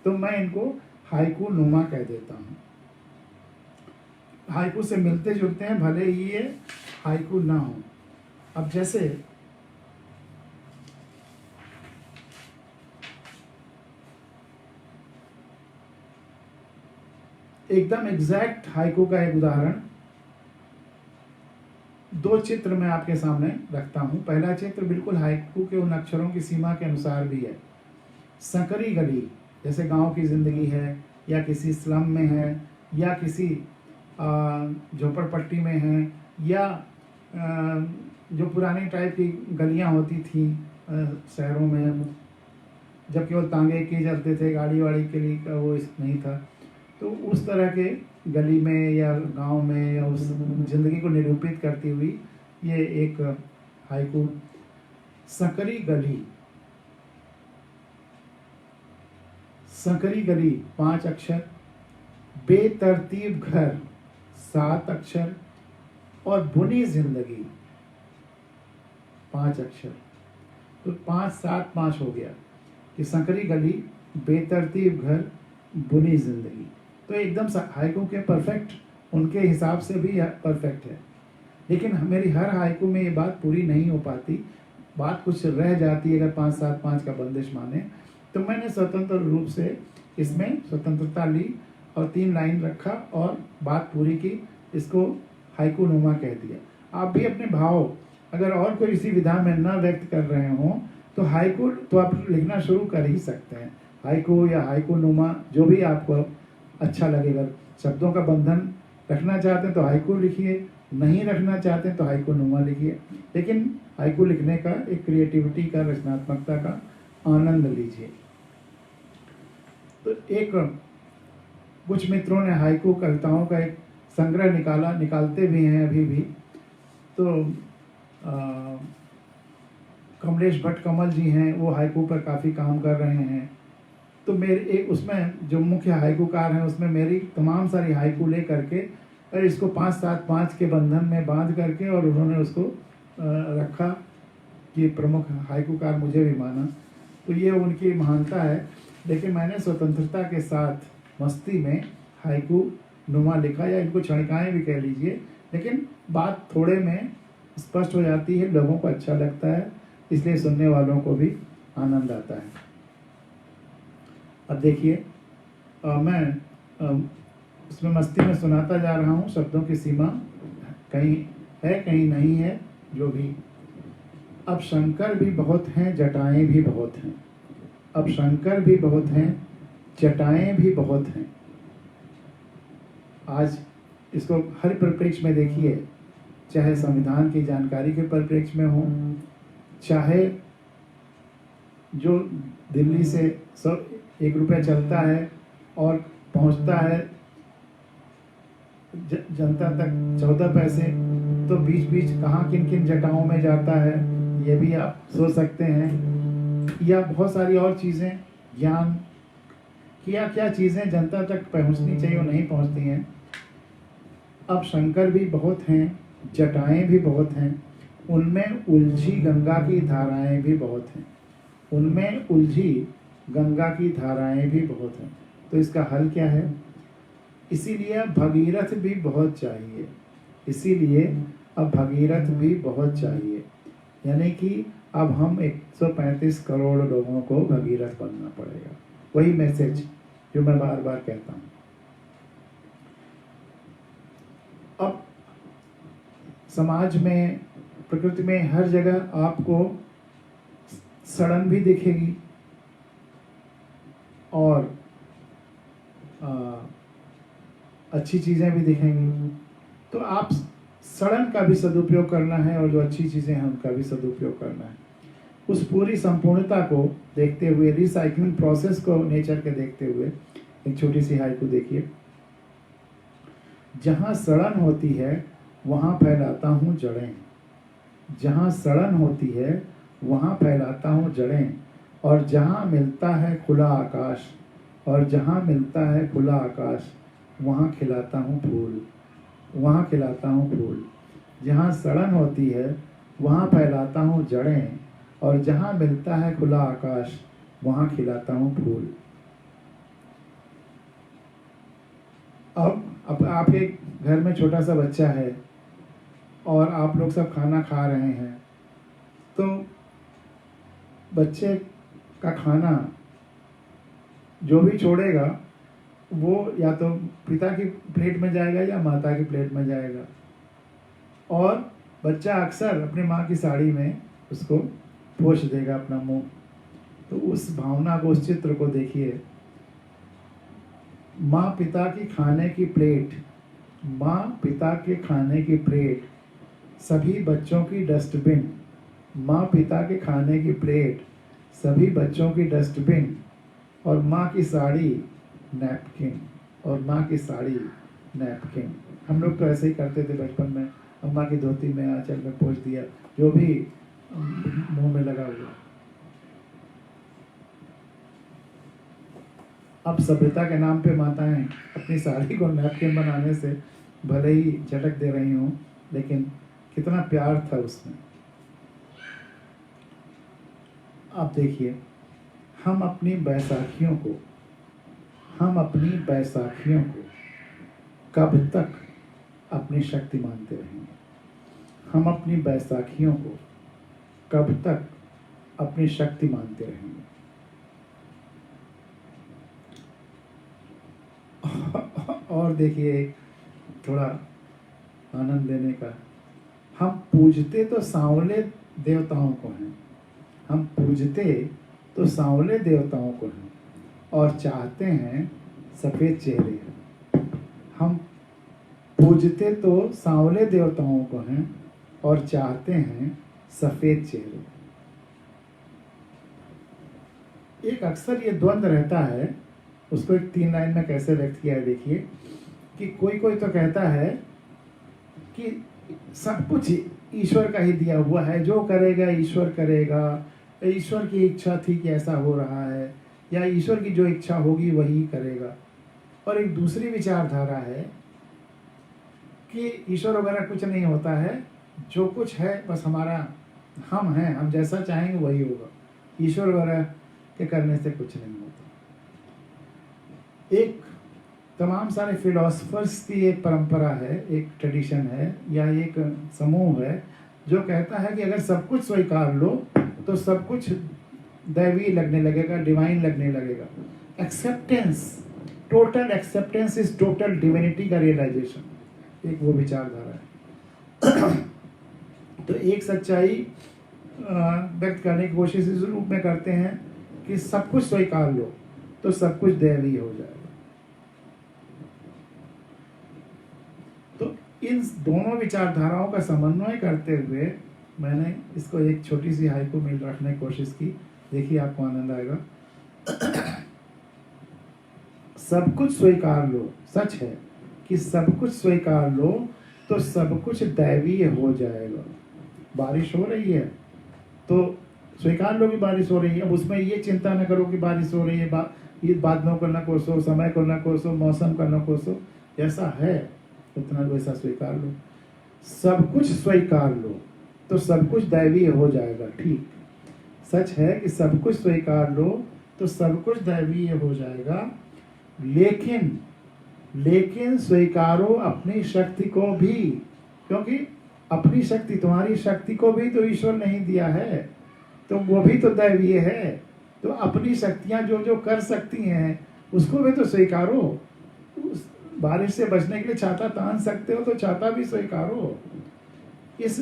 तो मैं इनको हाइकू नुमा कह देता हूँ। हाइकू से मिलते जुलते हैं भले ही ये हाइकू ना हो। अब जैसे एकदम एग्जैक्ट हाइकू का एक उदाहरण, 2 चित्र मैं आपके सामने रखता हूं। पहला चित्र बिल्कुल हाइकू के उन अक्षरों की सीमा के अनुसार भी है। संकरी गली, जैसे गांव की जिंदगी है या किसी स्लम में है या किसी झोपड़पट्टी में है या जो पुरानी टाइप की गलियां होती थी शहरों में, जब केवल तांगे किए जाते थे, गाड़ी वाड़ी के लिए का वो नहीं था, तो उस तरह के गली में या गांव में या उस जिंदगी को निरूपित करती हुई ये एक हाइकू। संकरी गली, संकरी गली 5 अक्षर, बेतरतीब घर 7 अक्षर और बुनी जिंदगी 5 अक्षर। तो 5, 7, 5 हो गया कि संकरी गली, बेतरतीब घर, बुनी जिंदगी। तो एकदम हाइकू के परफेक्ट उनके हिसाब से भी परफेक्ट है। लेकिन मेरी हर हाइकू में ये बात पूरी नहीं हो पाती, बात कुछ रह जाती है अगर 5, 7, 5 का बंदिश माने। तो मैंने स्वतंत्र रूप से इसमें स्वतंत्रता ली और 3 लाइन रखा और बात पूरी की, इसको हाइकू नुमा कह दिया। आप भी अपने भाव अगर और कोई इसी विधा में न व्यक्त कर रहे हों तो हाइकू तो आप लिखना शुरू कर ही सकते हैं। हाइकू या हाइकू नुमा जो भी आपको अच्छा लगेगा। शब्दों का बंधन रखना चाहते हैं तो हाइकू लिखिए, नहीं रखना चाहते हैं तो हाइकू नुमा लिखिए। लेकिन हाइकू लिखने का एक क्रिएटिविटी का, रचनात्मकता का आनंद लीजिए। तो एक कुछ मित्रों ने हाइकू कविताओं का एक संग्रह निकालते भी हैं अभी भी। तो कमलेश भट्ट कमल जी हैं, वो हाइकू पर काफ़ी काम कर रहे हैं। तो मेरे एक उसमें जो मुख्य हाइकूकार हैं उसमें मेरी तमाम सारी हाइकू ले करके और इसको 5, 7, 5 के बंधन में बांध करके और उन्होंने उसको रखा कि प्रमुख हाइकूकार मुझे भी माना। तो ये उनकी महानता है। लेकिन मैंने स्वतंत्रता के साथ मस्ती में हाइकू नुमा लिखा, या इनको क्षणिकाएँ भी कह लीजिए, लेकिन बात थोड़े में स्पष्ट हो जाती है, लोगों को अच्छा लगता है, इसलिए सुनने वालों को भी आनंद आता है। अब देखिए मैं उसमें मस्ती में सुनाता जा रहा हूँ। शब्दों की सीमा कहीं है कहीं नहीं है, जो भी। अब शंकर भी बहुत हैं, जटाएं भी बहुत हैं। अब शंकर भी बहुत हैं, जटाएं भी बहुत हैं। आज इसको हर परिप्रेक्ष्य में देखिए, चाहे संविधान की जानकारी के परिप्रेक्ष्य में हो, चाहे जो दिल्ली से 1 रुपया चलता है और पहुंचता है जनता तक 14 पैसे, तो बीच बीच कहाँ किन किन जटाओं में जाता है ये भी आप सोच सकते हैं। या बहुत सारी और चीज़ें, ज्ञान, क्या चीज़ें जनता तक पहुंचनी चाहिए वो नहीं पहुंचती हैं। अब शंकर भी बहुत हैं, जटाएं भी बहुत हैं, उनमें उलझी गंगा की धाराएं भी बहुत हैं। उनमें उलझी गंगा की धाराएं भी बहुत हैं। तो इसका हल क्या है? इसीलिए अब भगीरथ भी बहुत चाहिए। इसीलिए अब भगीरथ भी बहुत चाहिए, यानी कि अब हम 135 करोड़ लोगों को भगीरथ बनना पड़ेगा। वही मैसेज जो मैं बार बार कहता हूँ। अब समाज में, प्रकृति में, हर जगह आपको सड़न भी दिखेगी और अच्छी चीज़ें भी दिखेंगी। तो आप सड़न का भी सदुपयोग करना है और जो अच्छी चीज़ें हैं उनका भी सदुपयोग करना है। उस पूरी संपूर्णता को देखते हुए, रिसाइकलिंग प्रोसेस को नेचर के देखते हुए एक छोटी सी हाइकू देखिए। जहाँ सड़न होती है वहाँ फैलाता हूँ जड़ें, जहाँ सड़न होती है वहाँ फैलाता हूँ जड़ें, और जहाँ मिलता है खुला आकाश, और जहाँ मिलता है खुला आकाश, वहाँ खिलाता हूँ फूल, वहाँ खिलाता हूँ फूल। जहाँ सड़न होती है वहाँ फैलाता हूँ जड़ें, और जहाँ मिलता है खुला आकाश, वहाँ खिलाता हूँ फूल। अब आपके घर में छोटा सा बच्चा है और आप लोग सब खाना खा रहे हैं, तो बच्चे का खाना जो भी छोड़ेगा वो या तो पिता की प्लेट में जाएगा या माता की प्लेट में जाएगा, और बच्चा अक्सर अपनी माँ की साड़ी में उसको पोंछ देगा अपना मुंह। तो उस भावना को, उस चित्र को देखिए। माँ पिता की खाने की प्लेट, माँ पिता के खाने की प्लेट, सभी बच्चों की डस्टबिन। माँ पिता के खाने की प्लेट, सभी बच्चों की डस्टबिन, और माँ की साड़ी नैपकिन, और माँ की साड़ी नैपकिन। हम लोग तो ऐसे ही करते थे बचपन में, अम्मा की धोती में आंचल में पोंछ दिया जो भी मुंह में लगा हुआ। अब सभ्यता के नाम पे माताएं अपनी साड़ी को नैपकिन बनाने से भले ही झटक दे रही हूँ, लेकिन कितना प्यार था उसमें। आप देखिए, हम अपनी बैसाखियों को कब तक अपनी शक्ति मानते रहेंगे? हम अपनी बैसाखियों को कब तक अपनी शक्ति मानते रहेंगे? और देखिए, थोड़ा आनंद लेने का, हम पूजते तो सांवले देवताओं को हैं, हम पूजते तो सांवले देवताओं को हैं, और चाहते हैं सफेद चेहरे। हम पूजते तो सांवले देवताओं को हैं और चाहते हैं सफेद चेहरे। एक अक्सर ये द्वंद्व रहता है, उसको एक 3 लाइन में कैसे व्यक्त किया है देखिए, कि कोई तो कहता है कि सब कुछ ईश्वर का ही दिया हुआ है, जो करेगा ईश्वर करेगा, ईश्वर की इच्छा थी कि ऐसा हो रहा है, या ईश्वर की जो इच्छा होगी वही करेगा। और एक दूसरी विचारधारा है कि ईश्वर वगैरह कुछ नहीं होता है, जो कुछ है बस हमारा, हम हैं, हम जैसा चाहेंगे वही होगा, ईश्वर वगैरह के करने से कुछ नहीं होता। एक तमाम सारे फिलोसफर्स की एक परंपरा है, एक ट्रेडिशन है, या एक समूह है जो कहता है कि अगर सब कुछ स्वीकार लो तो सब कुछ दैवी लगने लगेगा, डिवाइन लगने लगेगा। Acceptance, total acceptance is total divinity का रियलाइजेशन, एक वो विचारधारा है। तो एक सच्चाई व्यक्त करने की कोशिश इस रूप में करते हैं कि सब कुछ स्वीकार लो तो सब कुछ दैवी हो जाएगा। तो इन दोनों विचारधाराओं का समन्वय करते हुए मैंने इसको एक छोटी सी हाइकू में रखने की कोशिश की। देखिए, आपको आनंद आएगा। सब कुछ स्वीकार लो, सच है कि सब कुछ स्वीकार लो तो सब कुछ दैवीय हो जाएगा। बारिश हो रही है तो स्वीकार लो कि बारिश हो रही है, अब उसमें ये चिंता न करो कि बारिश हो रही है, ये बादलों को न कोसो, समय को न कोसो, मौसम का न कोसो, जैसा है उतना वैसा स्वीकार लो। सब कुछ स्वीकार लो तो सब कुछ दैवीय हो जाएगा। ठीक, सच है कि सब कुछ स्वीकार लो तो सब कुछ दैवीय हो जाएगा, लेकिन स्वीकारो अपनी शक्ति को भी, क्योंकि अपनी शक्ति, तुम्हारी शक्ति को भी तो ईश्वर नहीं दिया है, तो वो भी तो दैवीय है। तो अपनी शक्तियां जो जो कर सकती हैं उसको भी तो स्वीकारो। बारिश से बचने के लिए छाता तान सकते हो तो छाता भी स्वीकारो। इस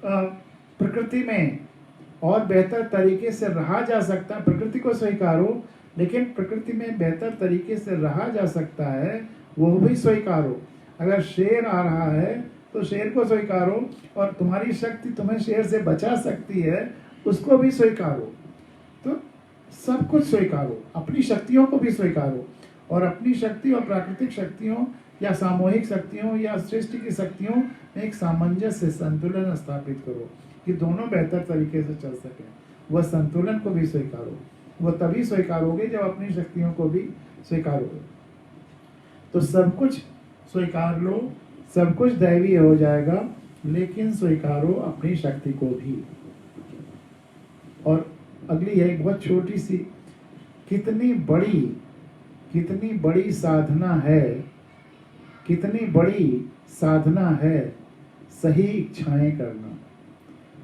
प्रकृति में और बेहतर तरीके से रहा जा सकता है, प्रकृति को स्वीकारो, लेकिन प्रकृति में बेहतर तरीके से रहा जा सकता है वो भी स्वीकारो। अगर शेर आ रहा है तो शेर को स्वीकारो, और तुम्हारी शक्ति तुम्हें शेर से बचा सकती है उसको भी स्वीकारो। तो सब कुछ स्वीकारो, अपनी शक्तियों को भी स्वीकारो, और अपनी शक्ति और प्राकृतिक शक्तियों या सामूहिक शक्तियों या सृष्टि की शक्तियों में एक सामंजस्य, संतुलन स्थापित करो कि दोनों बेहतर तरीके से चल सकें। वह संतुलन को भी स्वीकारो। वह तभी स्वीकारोगे जब अपनी शक्तियों को भी स्वीकारोगे। तो सब कुछ स्वीकार लो, सब कुछ दैवीय हो जाएगा, लेकिन स्वीकारो अपनी शक्ति को भी। और अगली है एक बहुत छोटी सी, कितनी बड़ी साधना है, कितनी बड़ी साधना है सही इच्छाएं करना।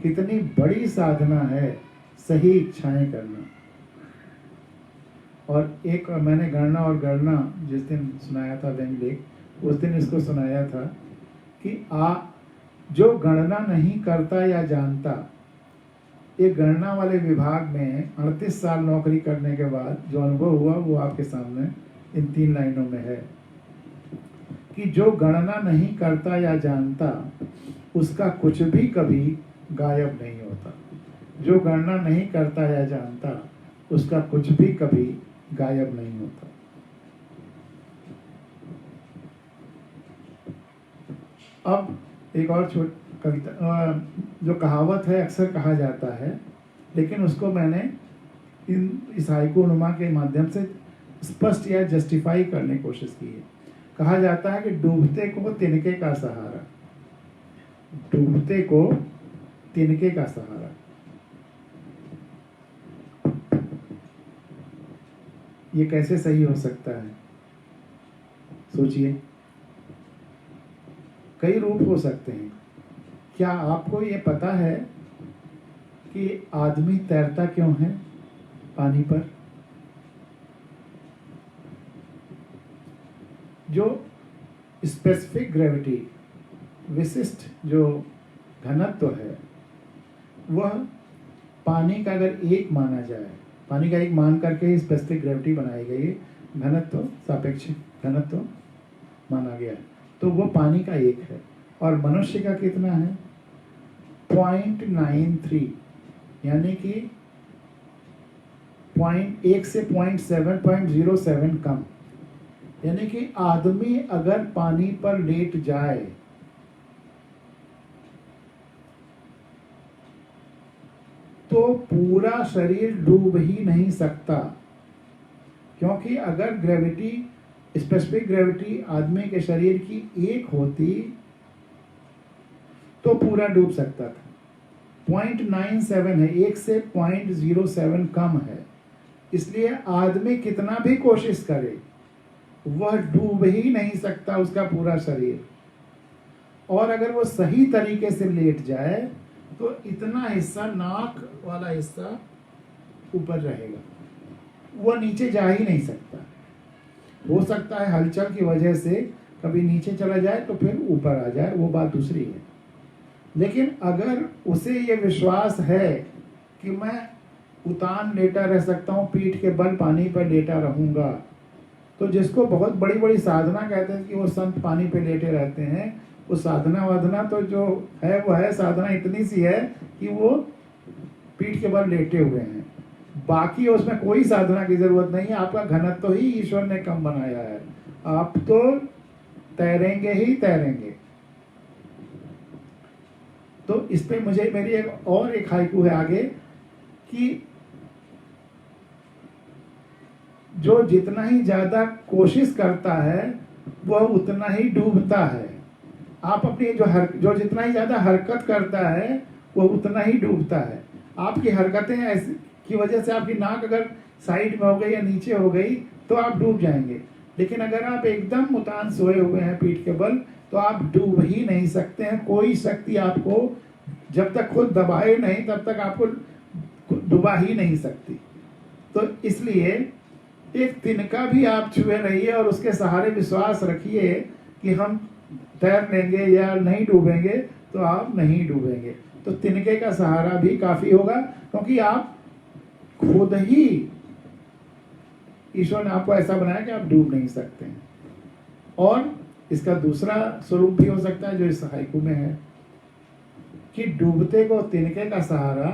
कितनी बड़ी साधना है सही इच्छाएं करना। और एक मैंने गणना और गणना जिस दिन सुनाया था व्यंगलेख, उस दिन इसको सुनाया था कि जो गणना नहीं करता या जानता, ये गणना वाले विभाग में 38 साल नौकरी करने के बाद जो अनुभव हुआ वो आपके सामने इन 3 लाइनों में है कि जो गणना नहीं करता या जानता उसका कुछ भी कभी गायब नहीं होता। जो गणना नहीं करता या जानता उसका कुछ भी कभी गायब नहीं होता। अब एक और कविता, जो कहावत है अक्सर कहा जाता है, लेकिन उसको मैंने इस हाइकूनुमा के माध्यम से स्पष्ट या जस्टिफाई करने की कोशिश की है। कहा जाता है कि डूबते को तिनके का सहारा, डूबते को तिनके का सहारा। ये कैसे सही हो सकता है? सोचिए, कई रूप हो सकते हैं। क्या आपको ये पता है कि आदमी तैरता क्यों है पानी पर? जो स्पेसिफिक ग्रेविटी, विशिष्ट जो घनत्व है, वह पानी का अगर एक माना जाए, पानी का एक मान करके स्पेसिफिक ग्रेविटी बनाई गई है, घनत्व सापेक्षिक घनत्व माना गया है, तो वो पानी का एक है। और मनुष्य का कितना है? 0.93, यानी कि 1 से 0.7 कम। यानी कि आदमी अगर पानी पर लेट जाए तो पूरा शरीर डूब ही नहीं सकता, क्योंकि अगर ग्रेविटी, स्पेसिफिक ग्रेविटी आदमी के शरीर की एक होती तो पूरा डूब सकता था। 0.97 है, 1 से 0.07 कम है। इसलिए आदमी कितना भी कोशिश करे वह डूब ही नहीं सकता उसका पूरा शरीर। और अगर वो सही तरीके से लेट जाए तो इतना हिस्सा, नाक वाला हिस्सा ऊपर रहेगा, वो नीचे जा ही नहीं सकता। हो सकता है हलचल की वजह से कभी नीचे चला जाए तो फिर ऊपर आ जाए, वो बात दूसरी है। लेकिन अगर उसे ये विश्वास है कि मैं उतान लेटा रह सकता हूँ, पीठ के बल पानी पर लेटा रहूंगा, तो जिसको बहुत बड़ी बड़ी साधना कहते हैं कि वो संत पानी पे लेटे रहते हैं, वो साधना वाधना तो जो है वो है, साधना इतनी सी है कि वो पीठ के बल लेटे हुए हैं, बाकी उसमें कोई साधना की जरूरत नहीं है। आपका घनत्व तो ही ईश्वर ने कम बनाया है, आप तो तैरेंगे ही तैरेंगे। तो इस पे मुझे मेरी एक हाइकू है आगे कि जो जितना ही ज्यादा कोशिश करता है वह उतना ही डूबता है। आप अपनी जो जितना ही ज्यादा हरकत करता है वह उतना ही डूबता है। आपकी हरकतें ऐसी की वजह से आपकी नाक अगर साइड में हो गई या नीचे हो गई तो आप डूब जाएंगे, लेकिन अगर आप एकदम उतान सोए हुए हैं पीठ के बल तो आप डूब ही नहीं सकते हैं। कोई शक्ति आपको जब तक खुद दबाए नहीं तब तक आपको डुबा ही नहीं सकती। तो इसलिए एक तिनका भी आप छुए रहिए और उसके सहारे विश्वास रखिए कि हम तैर लेंगे या नहीं डूबेंगे, तो आप नहीं डूबेंगे। तो तिनके का सहारा भी काफी होगा, क्योंकि आप खुद ही, ईश्वर ने आपको ऐसा बनाया कि आप डूब नहीं सकते हैं। और इसका दूसरा स्वरूप भी हो सकता है जो इस हाइकू में है कि डूबते को तिनके का सहारा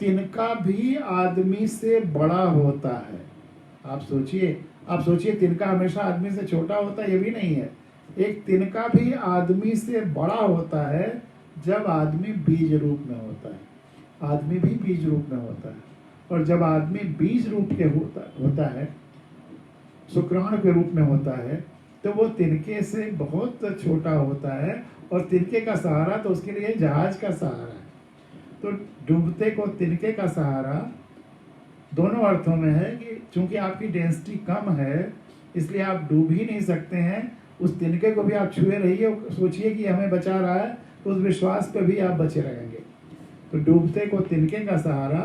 तिनका भी आदमी से बड़ा होता है। आप सोचिए तिनका हमेशा आदमी से छोटा होता है, ये भी नहीं है। एक तिनका भी आदमी से बड़ा होता है जब आदमी बीज रूप में होता है। आदमी भी बीज रूप में होता है, और जब आदमी बीज रूप के होता है, शुक्राणु के रूप में होता है, तो वो तिनके से बहुत छोटा होता है, और तिनके का सहारा तो उसके लिए जहाज का सहारा है। तो डूबते को तिनके का सहारा दोनों अर्थों में है कि चूंकि आपकी डेंसिटी कम है, इसलिए आप डूब ही नहीं सकते हैं। उस तिनके को भी आप छुए रहिए, सोचिए कि हमें बचा रहा है, तो उस विश्वास पे भी आप बचे रहेंगे। तो डूबते को तिनके का सहारा,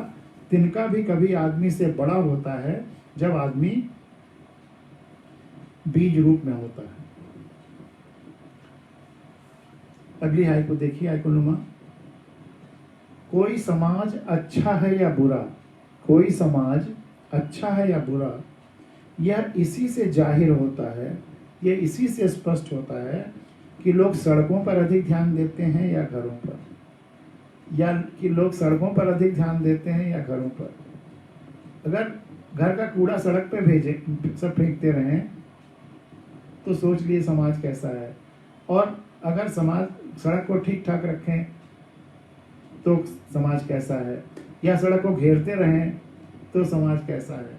तिनका भी कभी आदमी से बड़ा होता है जब आदमी बीज रूप में होता है। अगली हाइको देखिए, हाइको नुमा। कोई समाज अच्छा है या बुरा, कोई समाज अच्छा है या बुरा, यह इसी से जाहिर होता है, यह इसी से स्पष्ट होता है कि लोग सड़कों पर अधिक ध्यान देते हैं या घरों पर, या कि लोग सड़कों पर अधिक ध्यान देते हैं या घरों पर। अगर घर का कूड़ा सड़क पे भेजे, सब फेंकते रहें, तो सोच लिए समाज कैसा है। और अगर समाज सड़क को ठीक ठाक रखें तो समाज कैसा है, या सड़क को घेरते रहें तो समाज कैसा है।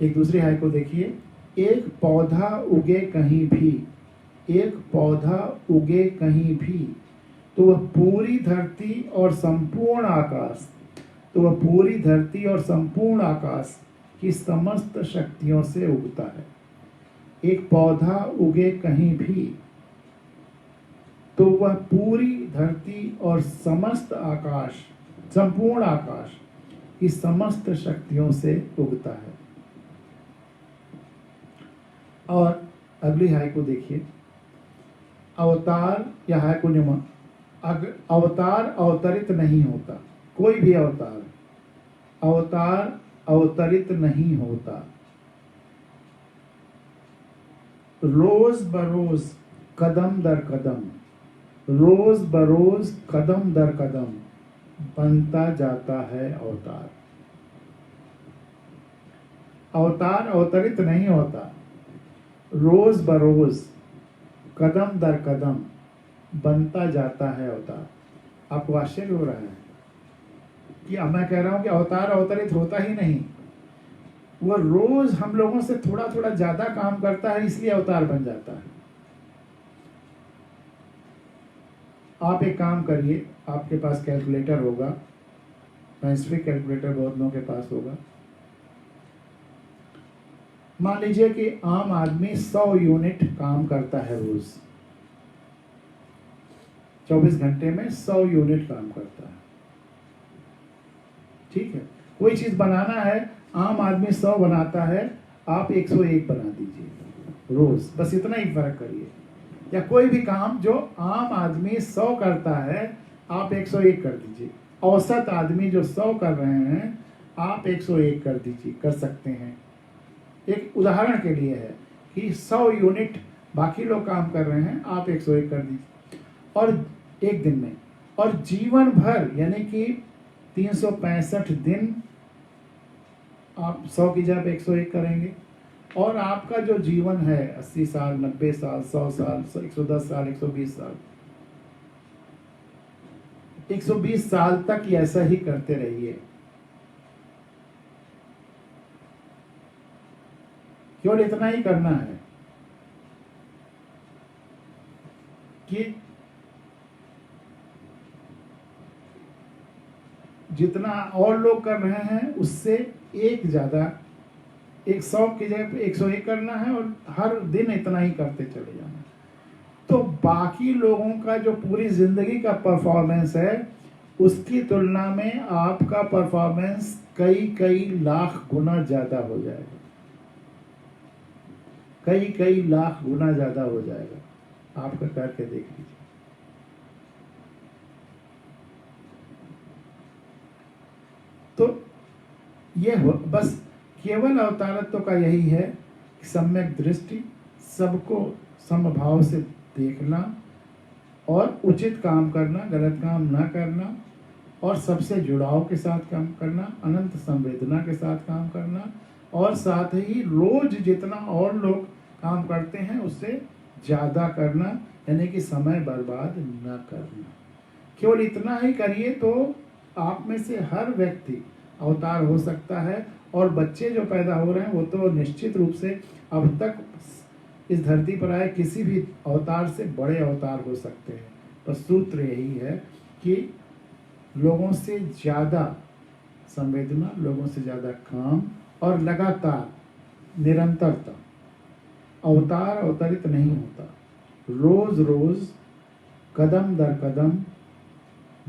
एक दूसरी हाई को देखिए। एक पौधा उगे कहीं भी, एक पौधा उगे कहीं भी, तो वह पूरी धरती और संपूर्ण आकाश, तो वह पूरी धरती और संपूर्ण आकाश की समस्त शक्तियों से उगता है। एक पौधा उगे कहीं भी, तो वह पूरी धरती और समस्त आकाश, संपूर्ण आकाश की समस्त शक्तियों से उगता है। और अगली हाई को देखिए। अवतार या हाई को नियम, अवतार अवतरित नहीं होता, कोई भी अवतार अवतरित नहीं होता। रोज बरोज कदम दर कदम, रोज बरोज कदम दर कदम बनता जाता है अवतार। अवतार अवतरित नहीं होता, रोज बरोज कदम दर कदम बनता जाता है अवतार। आपको आश्चर्य हो रहा है कि अब मैं कह रहा हूं कि अवतार अवतरित होता ही नहीं, वह रोज हम लोगों से थोड़ा थोड़ा ज्यादा काम करता है, इसलिए अवतार बन जाता है। आप एक काम करिए, आपके पास कैलकुलेटर होगा, साइंटिफिक कैलकुलेटर बहुत लोगों के पास होगा। मान लीजिए कि आम आदमी 100 यूनिट काम करता है रोज, 24 घंटे में 100 यूनिट काम करता है। ठीक है, कोई चीज बनाना है, आम आदमी 100 बनाता है, आप 101 बना दीजिए रोज, बस इतना ही फर्क करिए। या कोई भी काम जो आम आदमी 100 करता है, आप 101 कर दीजिए। औसत आदमी जो 100 कर रहे हैं, आप 101 कर दीजिए, कर सकते हैं। एक उदाहरण के लिए है कि 100 यूनिट बाकी लोग काम कर रहे हैं, आप 101 कर दीजिए, और एक दिन में। और जीवन भर यानी कि 365 दिन आप 100 की जगह 101 करेंगे, और आपका जो जीवन है 80 साल, 90 साल, 100 साल, 110 साल, 120 साल, 120 साल तक ऐसा ही करते रहिए। केवल इतना ही करना है कि जितना और लोग कर रहे हैं उससे एक ज्यादा, 100 की जगह 101 करना है, और हर दिन इतना ही करते चले जाना। तो बाकी लोगों का जो पूरी जिंदगी का परफॉर्मेंस है, उसकी तुलना में आपका परफॉर्मेंस कई कई लाख गुना ज्यादा हो जाएगा, कई कई लाख गुना ज्यादा हो जाएगा। आपका करके देख लीजिए। तो ये बस केवल अवतारत्व का यही है कि सम्यक दृष्टि, सबको समभाव से देखना और उचित काम करना, गलत काम ना करना, और सबसे जुड़ाव के साथ काम करना, अनंत संवेदना के साथ काम करना, और साथ ही रोज जितना और लोग काम करते हैं उससे ज़्यादा करना, यानी कि समय बर्बाद न करना। केवल इतना ही करिए तो आप में से हर व्यक्ति अवतार हो सकता है, और बच्चे जो पैदा हो रहे हैं वो तो निश्चित रूप से अब तक इस धरती पर आए किसी भी अवतार से बड़े अवतार हो सकते हैं। पर सूत्र यही है कि लोगों से ज़्यादा संवेदना, लोगों से ज़्यादा काम, और लगातार निरंतरता। अवतार अवतरित नहीं होता, रोज रोज कदम दर कदम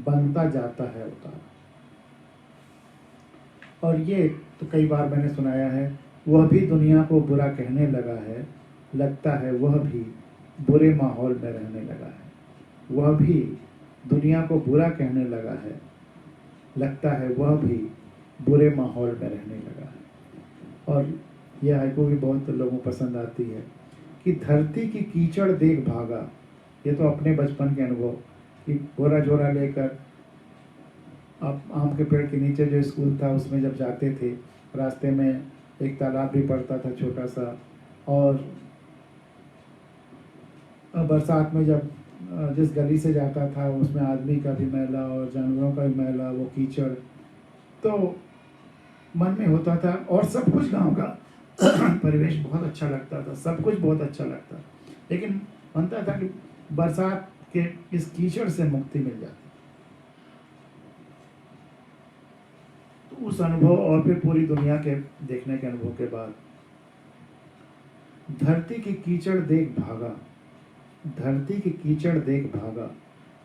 बनता जाता है अवतार। और ये तो कई बार मैंने सुनाया है, वह भी दुनिया को बुरा कहने लगा है, लगता है वह भी बुरे माहौल में रहने लगा है। वह भी दुनिया को बुरा कहने लगा है, लगता है वह भी बुरे माहौल में रहने लगा है। और यह हाइकू भी बहुत लोगों को पसंद आती है कि धरती की कीचड़ देख भागा। ये तो अपने बचपन के अनुभव कि बोरा झोरा लेकर आप आम के पेड़ के नीचे जो स्कूल था उसमें जब जाते थे, रास्ते में एक तालाब भी पड़ता था छोटा सा, और बरसात में जब जिस गली से जाता था उसमें आदमी का भी मैला और जानवरों का भी मैला, वो कीचड़, तो मन में होता था। और सब कुछ गांव का परिवेश बहुत अच्छा लगता था, सब कुछ बहुत अच्छा लगता, लेकिन मनता था कि बरसात के इस कीचड़ से मुक्ति मिल जाती। तो उस अनुभव और फिर पूरी दुनिया के देखने के अनुभव के बाद धरती की कीचड़ देख भागा, धरती की कीचड़ देख भागा,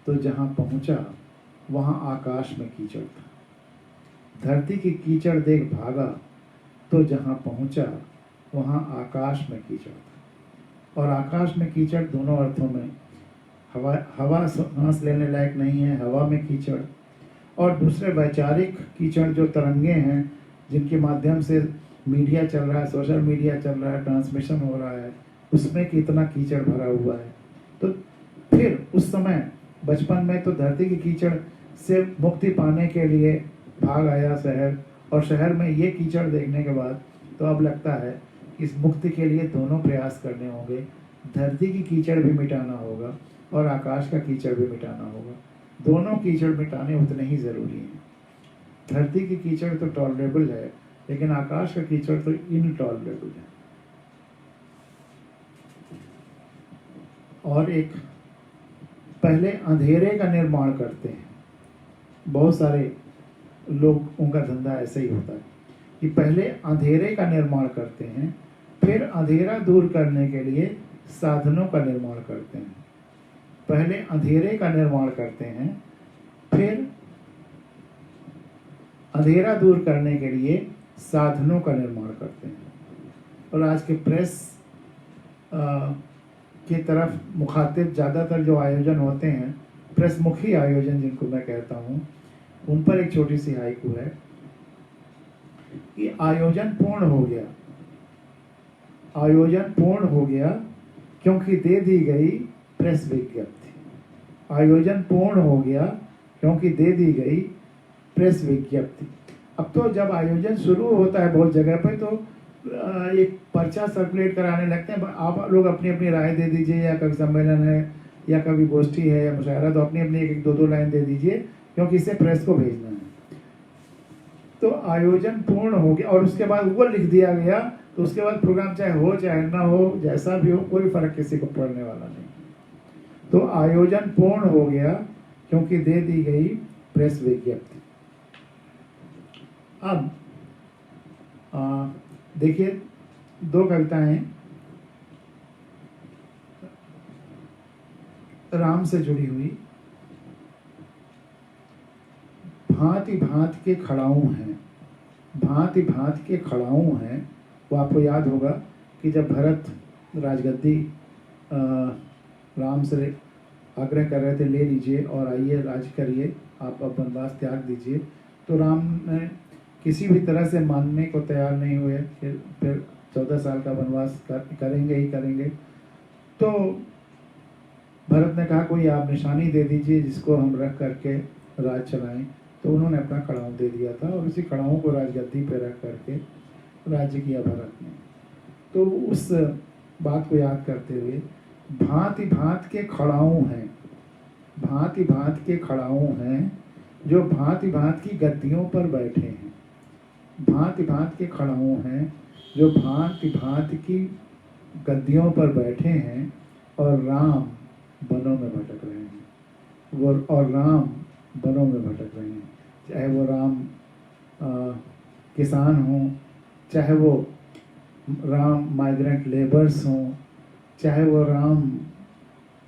तो जहां पहुंचा वहां आकाश में कीचड़ था। धरती की कीचड़ देख भागा, तो जहां पहुंचा वहां आकाश में कीचड़ था। और आकाश में कीचड़ दोनों अर्थों में, हवा सांस लेने लायक नहीं है, हवा में कीचड़, और दूसरे वैचारिक कीचड़ जो तरंगे हैं जिनके माध्यम से मीडिया चल रहा है, सोशल मीडिया चल रहा है, ट्रांसमिशन हो रहा है, उसमें कितना कीचड़ भरा हुआ है। तो फिर उस समय बचपन में तो धरती की कीचड़ से मुक्ति पाने के लिए भाग आया शहर, और शहर में ये कीचड़ देखने के बाद तो अब लगता है इस मुक्ति के लिए दोनों प्रयास करने होंगे। धरती की कीचड़ भी मिटाना होगा और आकाश का कीचड़ भी मिटाना होगा। दोनों कीचड़ मिटाने उतने ही ज़रूरी हैं। धरती की कीचड़ तो टॉलरेबल है, लेकिन आकाश का कीचड़ तो इनटॉलरेबल है। और एक पहले अंधेरे का निर्माण करते हैं, बहुत सारे लोग उनका धंधा ऐसे ही होता है कि पहले अंधेरे का निर्माण करते हैं, फिर अंधेरा दूर करने के लिए साधनों का निर्माण करते हैं। पहले अंधेरे का निर्माण करते हैं, फिर अंधेरा दूर करने के लिए साधनों का निर्माण करते हैं। और आज के प्रेस की तरफ मुखातिब ज़्यादातर जो आयोजन होते हैं, प्रेस मुखी आयोजन जिनको मैं कहता हूँ, उन पर एक छोटी सी हाइकू है कि आयोजन पूर्ण हो गया, आयोजन पूर्ण हो गया क्योंकि दे दी गई प्रेस विज्ञप्ति। आयोजन पूर्ण हो गया क्योंकि दे दी गई प्रेस विज्ञप्ति। अब तो जब आयोजन शुरू होता है बहुत जगह पर तो एक पर्चा सर्कुलेट कराने लगते हैं, आप लोग अपनी अपनी राय दे दीजिए, या कभी सम्मेलन है या कभी गोष्ठी है या मुशायरा, तो अपनी अपनी एक दो दो लाइन दे दीजिए क्योंकि इसे प्रेस को भेजना है। तो आयोजन पूर्ण हो गया और उसके बाद वो लिख दिया गया, तो उसके बाद प्रोग्राम चाहे हो चाहे ना हो, जैसा भी हो, कोई फर्क किसी को पड़ने वाला नहीं। तो आयोजन पूर्ण हो गया क्योंकि दे दी गई प्रेस विज्ञप्ति। अब देखिए दो कविताएं राम से जुड़ी हुई। भांति भांति के खड़ाऊ हैं, भांति भांति के खड़ाऊ हैं। वो आपको याद होगा कि जब भरत राजगद्दी राम से आग्रह कर रहे थे, ले लीजिए और आइए राज करिए, आप अब वनवास त्याग दीजिए, तो राम ने किसी भी तरह से मानने को तैयार नहीं हुए। फिर 14 साल का वनवास करेंगे ही करेंगे। तो भरत ने कहा कोई आप निशानी दे दीजिए जिसको हम रख करके राज चलाएं। तो उन्होंने अपना खड़ाऊँ दे दिया था और उसी खड़ाऊँ को राजगद्दी पर रख करके राज्य किया भरत ने। तो उस बात को याद करते हुए भांति भांति के खड़ाऊँ हैं, भांति भांति के खड़ाऊँ हैं जो भांति भांति की गद्दियों पर बैठे हैं, भांति भांति के खड़ाऊँ हैं जो भांति भांति की गद्दियों पर बैठे हैं और राम वनों में भटक रहे हैं। वो और राम वनों में भटक रहे हैं, चाहे वो राम किसान हों, चाहे वो राम माइग्रेंट लेबर्स हों, चाहे वो राम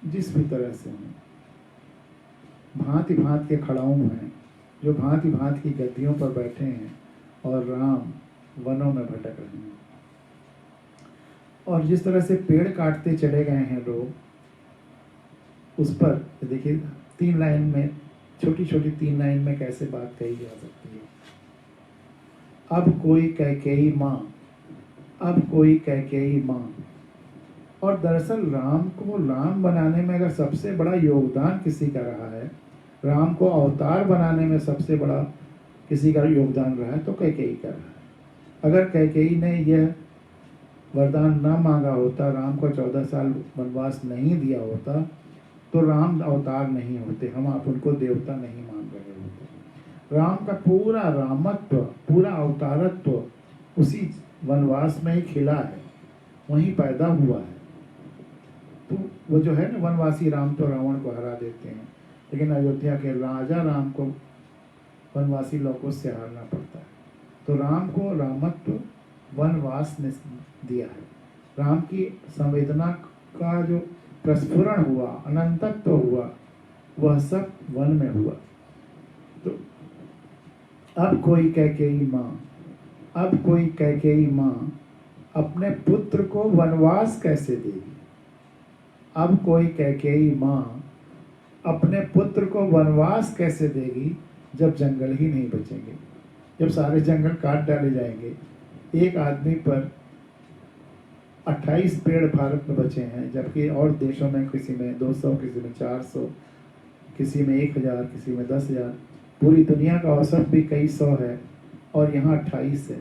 जिस भी तरह से हों, भांति भांति के खड़ाऊँ हैं जो भांति भांति की गद्दियों पर बैठे हैं और राम वनों में भटक रहे हैं। और जिस तरह से पेड़ काटते चले गए हैं लोग, उस पर देखिए 3 लाइन में, छोटी छोटी 3 लाइन में कैसे बात कही जा सकती है। अब कोई कैकेयी माँ, अब कोई कैकेयी माँ। और दरअसल राम को राम बनाने में अगर सबसे बड़ा योगदान किसी का रहा है, राम को अवतार बनाने में सबसे बड़ा किसी का योगदान रहा है तो कैकेयी का रहा है। अगर कैकेयी ने यह वरदान न मांगा होता, राम को 14 साल वनवास नहीं दिया होता, तो राम अवतार नहीं होते, हम आप उनको देवता नहीं मान रहे होते। राम का पूरा रामत्व, पूरा अवतारत्व उसी वनवास में ही खिला है, वहीं पैदा हुआ है। तो वो जो है ना, वनवासी राम तो रावण को हरा देते हैं, लेकिन अयोध्या के राजा राम को वनवासी लोगों से हारना पड़ता है। तो राम को रामत्व वनवास ने दिया है। राम की संवेदना का जो प्रस्फुरण हुआ, अनंतत्व हुआ, वह सब वन में हुआ। तो अब कोई कैकेयी माँ, अब कोई कैकेयी माँ अपने पुत्र को वनवास कैसे देगी। अब कोई कैकेयी माँ अपने पुत्र को वनवास कैसे देगी जब जंगल ही नहीं बचेंगे, जब सारे जंगल काट डाले जाएंगे। एक आदमी पर 28 पेड़ भारत में बचे हैं, जबकि और देशों में किसी में 200, किसी में 400, किसी में 1000, किसी में 10,000। पूरी दुनिया का औसत भी कई सौ है और यहाँ 28 है।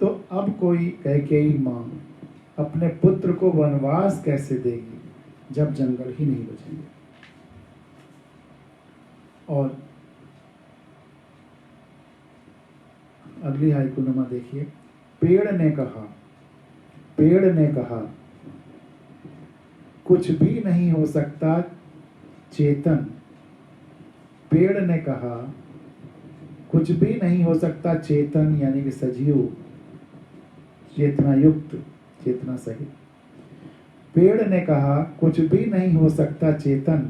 तो अब कोई कैकेयी माँ अपने पुत्र को वनवास कैसे देगी जब जंगल ही नहीं बचेंगे। और अगली हाइकुनमा देखिए। पेड़ ने कहा, पेड़ ने कहा, कुछ भी नहीं हो सकता चेतन। पेड़ ने कहा, कुछ भी नहीं हो सकता चेतन, यानी कि सजीव, चेतना युक्त, चेतना सहित। पेड़ ने कहा, कुछ भी नहीं हो सकता चेतन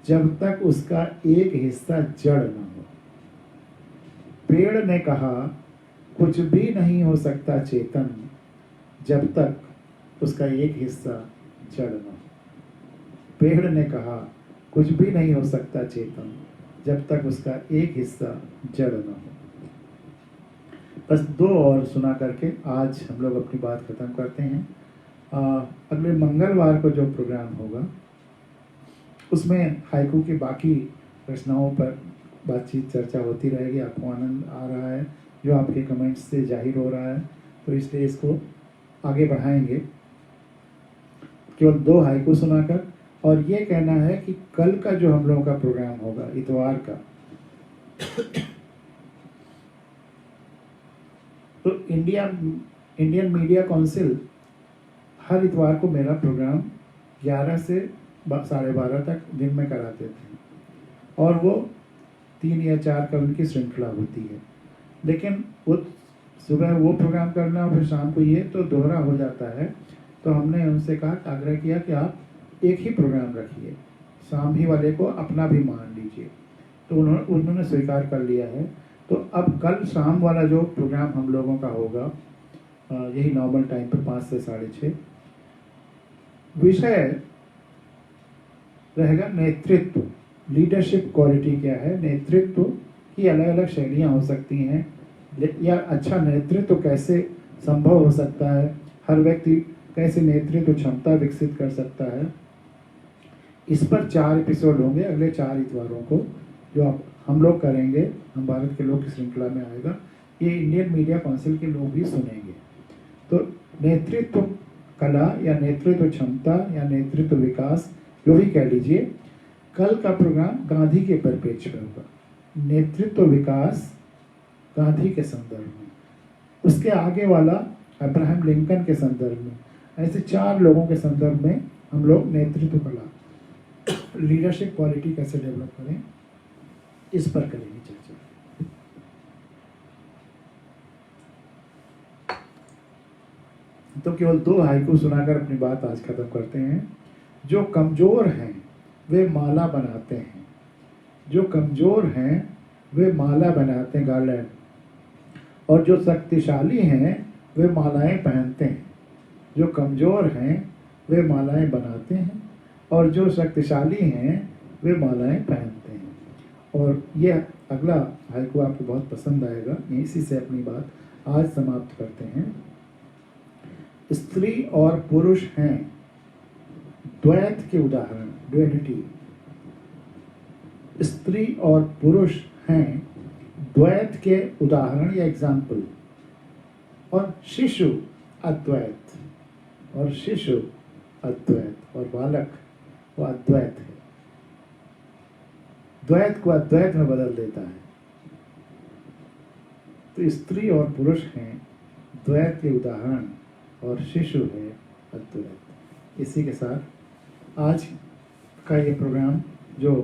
जब तक उसका एक हिस्सा जड़ न हो। पेड़ ने कहा, कुछ भी नहीं हो सकता चेतन जब तक उसका एक हिस्सा जड़ न हो। पेड़ ने कहा, कुछ भी नहीं हो सकता चेतन जब तक उसका एक हिस्सा जड़ न हो। बस 2 और सुना करके आज हम लोग अपनी बात खत्म करते हैं। अगले मंगलवार को जो प्रोग्राम होगा उसमें हाइकू की बाकी रचनाओं पर बातचीत चर्चा होती रहेगी। आपको आनंद आ रहा है जो आपके कमेंट्स से जाहिर हो रहा है, तो इसलिए इसको आगे बढ़ाएंगे केवल 2 हाइकू सुनाकर। और ये कहना है कि कल का जो हम लोगों का प्रोग्राम होगा, इतवार का, तो इंडियन मीडिया काउंसिल हर इतवार को मेरा प्रोग्राम 11 से 12:30 तक दिन में कराते थे, और वो 3 या 4 का उनकी श्रृंखला होती है। लेकिन वो सुबह वो प्रोग्राम करना और फिर शाम को ये तो दोहरा हो जाता है। तो हमने उनसे कहा, आग्रह किया कि आप एक ही प्रोग्राम रखिए, शाम ही वाले को अपना भी मान लीजिए। तो उन्होंने स्वीकार कर लिया है। तो अब कल शाम वाला जो प्रोग्राम हम लोगों का होगा, यही नॉर्मल टाइम पर 5 से 6:30, विषय रहेगा नेतृत्व। लीडरशिप क्वालिटी क्या है, नेतृत्व की अलग अलग शैलियाँ हो सकती हैं, या अच्छा नेतृत्व कैसे संभव हो सकता है, हर व्यक्ति कैसे नेतृत्व क्षमता विकसित कर सकता है। इस पर 4 एपिसोड होंगे अगले 4 इतवारों को, जो आप हम लोग करेंगे, हम भारत के लोग की श्रृंखला में आएगा, ये इंडियन मीडिया काउंसिल के लोग भी सुनेंगे। तो नेतृत्व कला या नेतृत्व क्षमता या नेतृत्व विकास, जो भी कह लीजिए, कल का प्रोग्राम गांधी के परिप्रेक्ष्य में होगा। नेतृत्व विकास गांधी के संदर्भ में, उसके आगे वाला अब्राहम लिंकन के संदर्भ में, ऐसे 4 लोगों के संदर्भ में हम लोग नेतृत्व कला, लीडरशिप क्वालिटी कैसे डेवलप करें, इस पर करेंगे चर्चा। तो केवल 2 हाइकू सुनाकर अपनी बात आज खत्म करते हैं। जो कमजोर हैं वे माला बनाते हैं, जो कमजोर हैं वे माला बनाते हैं, गार्लैंड, और जो शक्तिशाली हैं वे मालाएं पहनते हैं। जो कमजोर हैं वे मालाएं बनाते हैं और जो शक्तिशाली हैं वे मालाएं पहनते हैं। और ये अगला हाइकू आपको बहुत पसंद आएगा। इसी से अपनी बात आज समाप्त करते हैं। स्त्री और पुरुष हैं द्वैत के उदाहरण, ड्युअलिटी। स्त्री और पुरुष हैं द्वैत के उदाहरण या एग्जाम्पल। और शिशु अद्वैत, और शिशु अद्वैत, और बालक वो अद्वैत है, द्वैत को अद्वैत में बदल देता है। तो स्त्री और पुरुष हैं द्वैत के उदाहरण और शिशु है अद्वैत। इसी के साथ आज का ये प्रोग्राम जो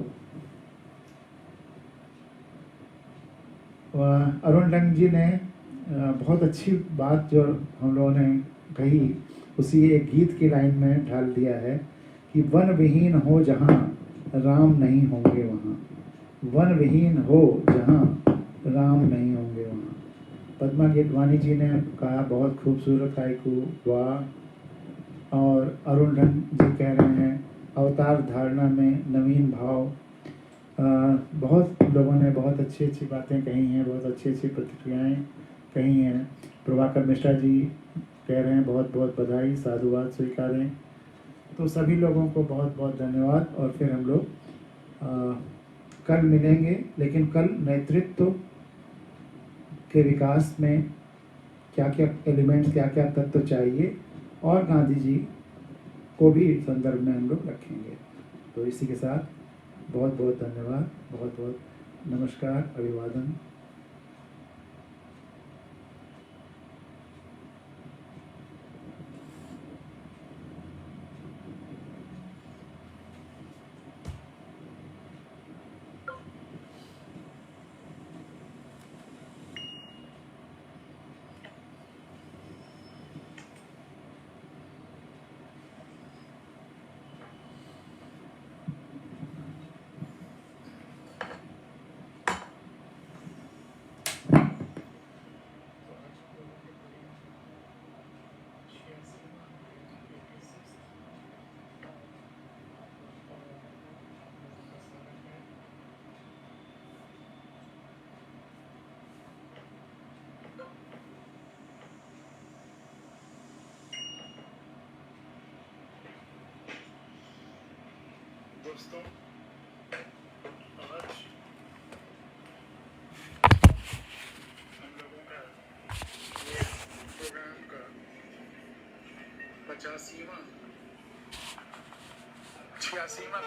अरुण डंग जी ने बहुत अच्छी बात जो हम लोगों ने कही, उसी एक गीत की लाइन में ढाल दिया है कि वन विहीन हो जहाँ राम नहीं होंगे वहाँ, वन विहीन हो जहाँ राम नहीं होंगे वहाँ। पद्मा गिडवानी जी ने कहा, बहुत खूबसूरत हाइकू, वाह। और अरुण डंग जी कह रहे हैं अवतार धारणा में नवीन भाव। बहुत लोगों ने बहुत अच्छी अच्छी बातें कही हैं, बहुत अच्छी अच्छी प्रतिक्रियाएं कही हैं। प्रभाकर मिश्रा जी कह रहे हैं बहुत बहुत बधाई, साधुवाद स्वीकारें। तो सभी लोगों को बहुत बहुत धन्यवाद। और फिर हम लोग कल मिलेंगे, लेकिन कल नेतृत्व के विकास में क्या क्या एलिमेंट्स, क्या क्या तत्व चाहिए, और गांधी जी को भी संदर्भ में हम लोग रखेंगे। तो इसी के साथ बहुत बहुत धन्यवाद, बहुत बहुत नमस्कार, अभिवादन। दोस्तों, आज हम लोगों का ये प्रोग्राम का 85वां 86वां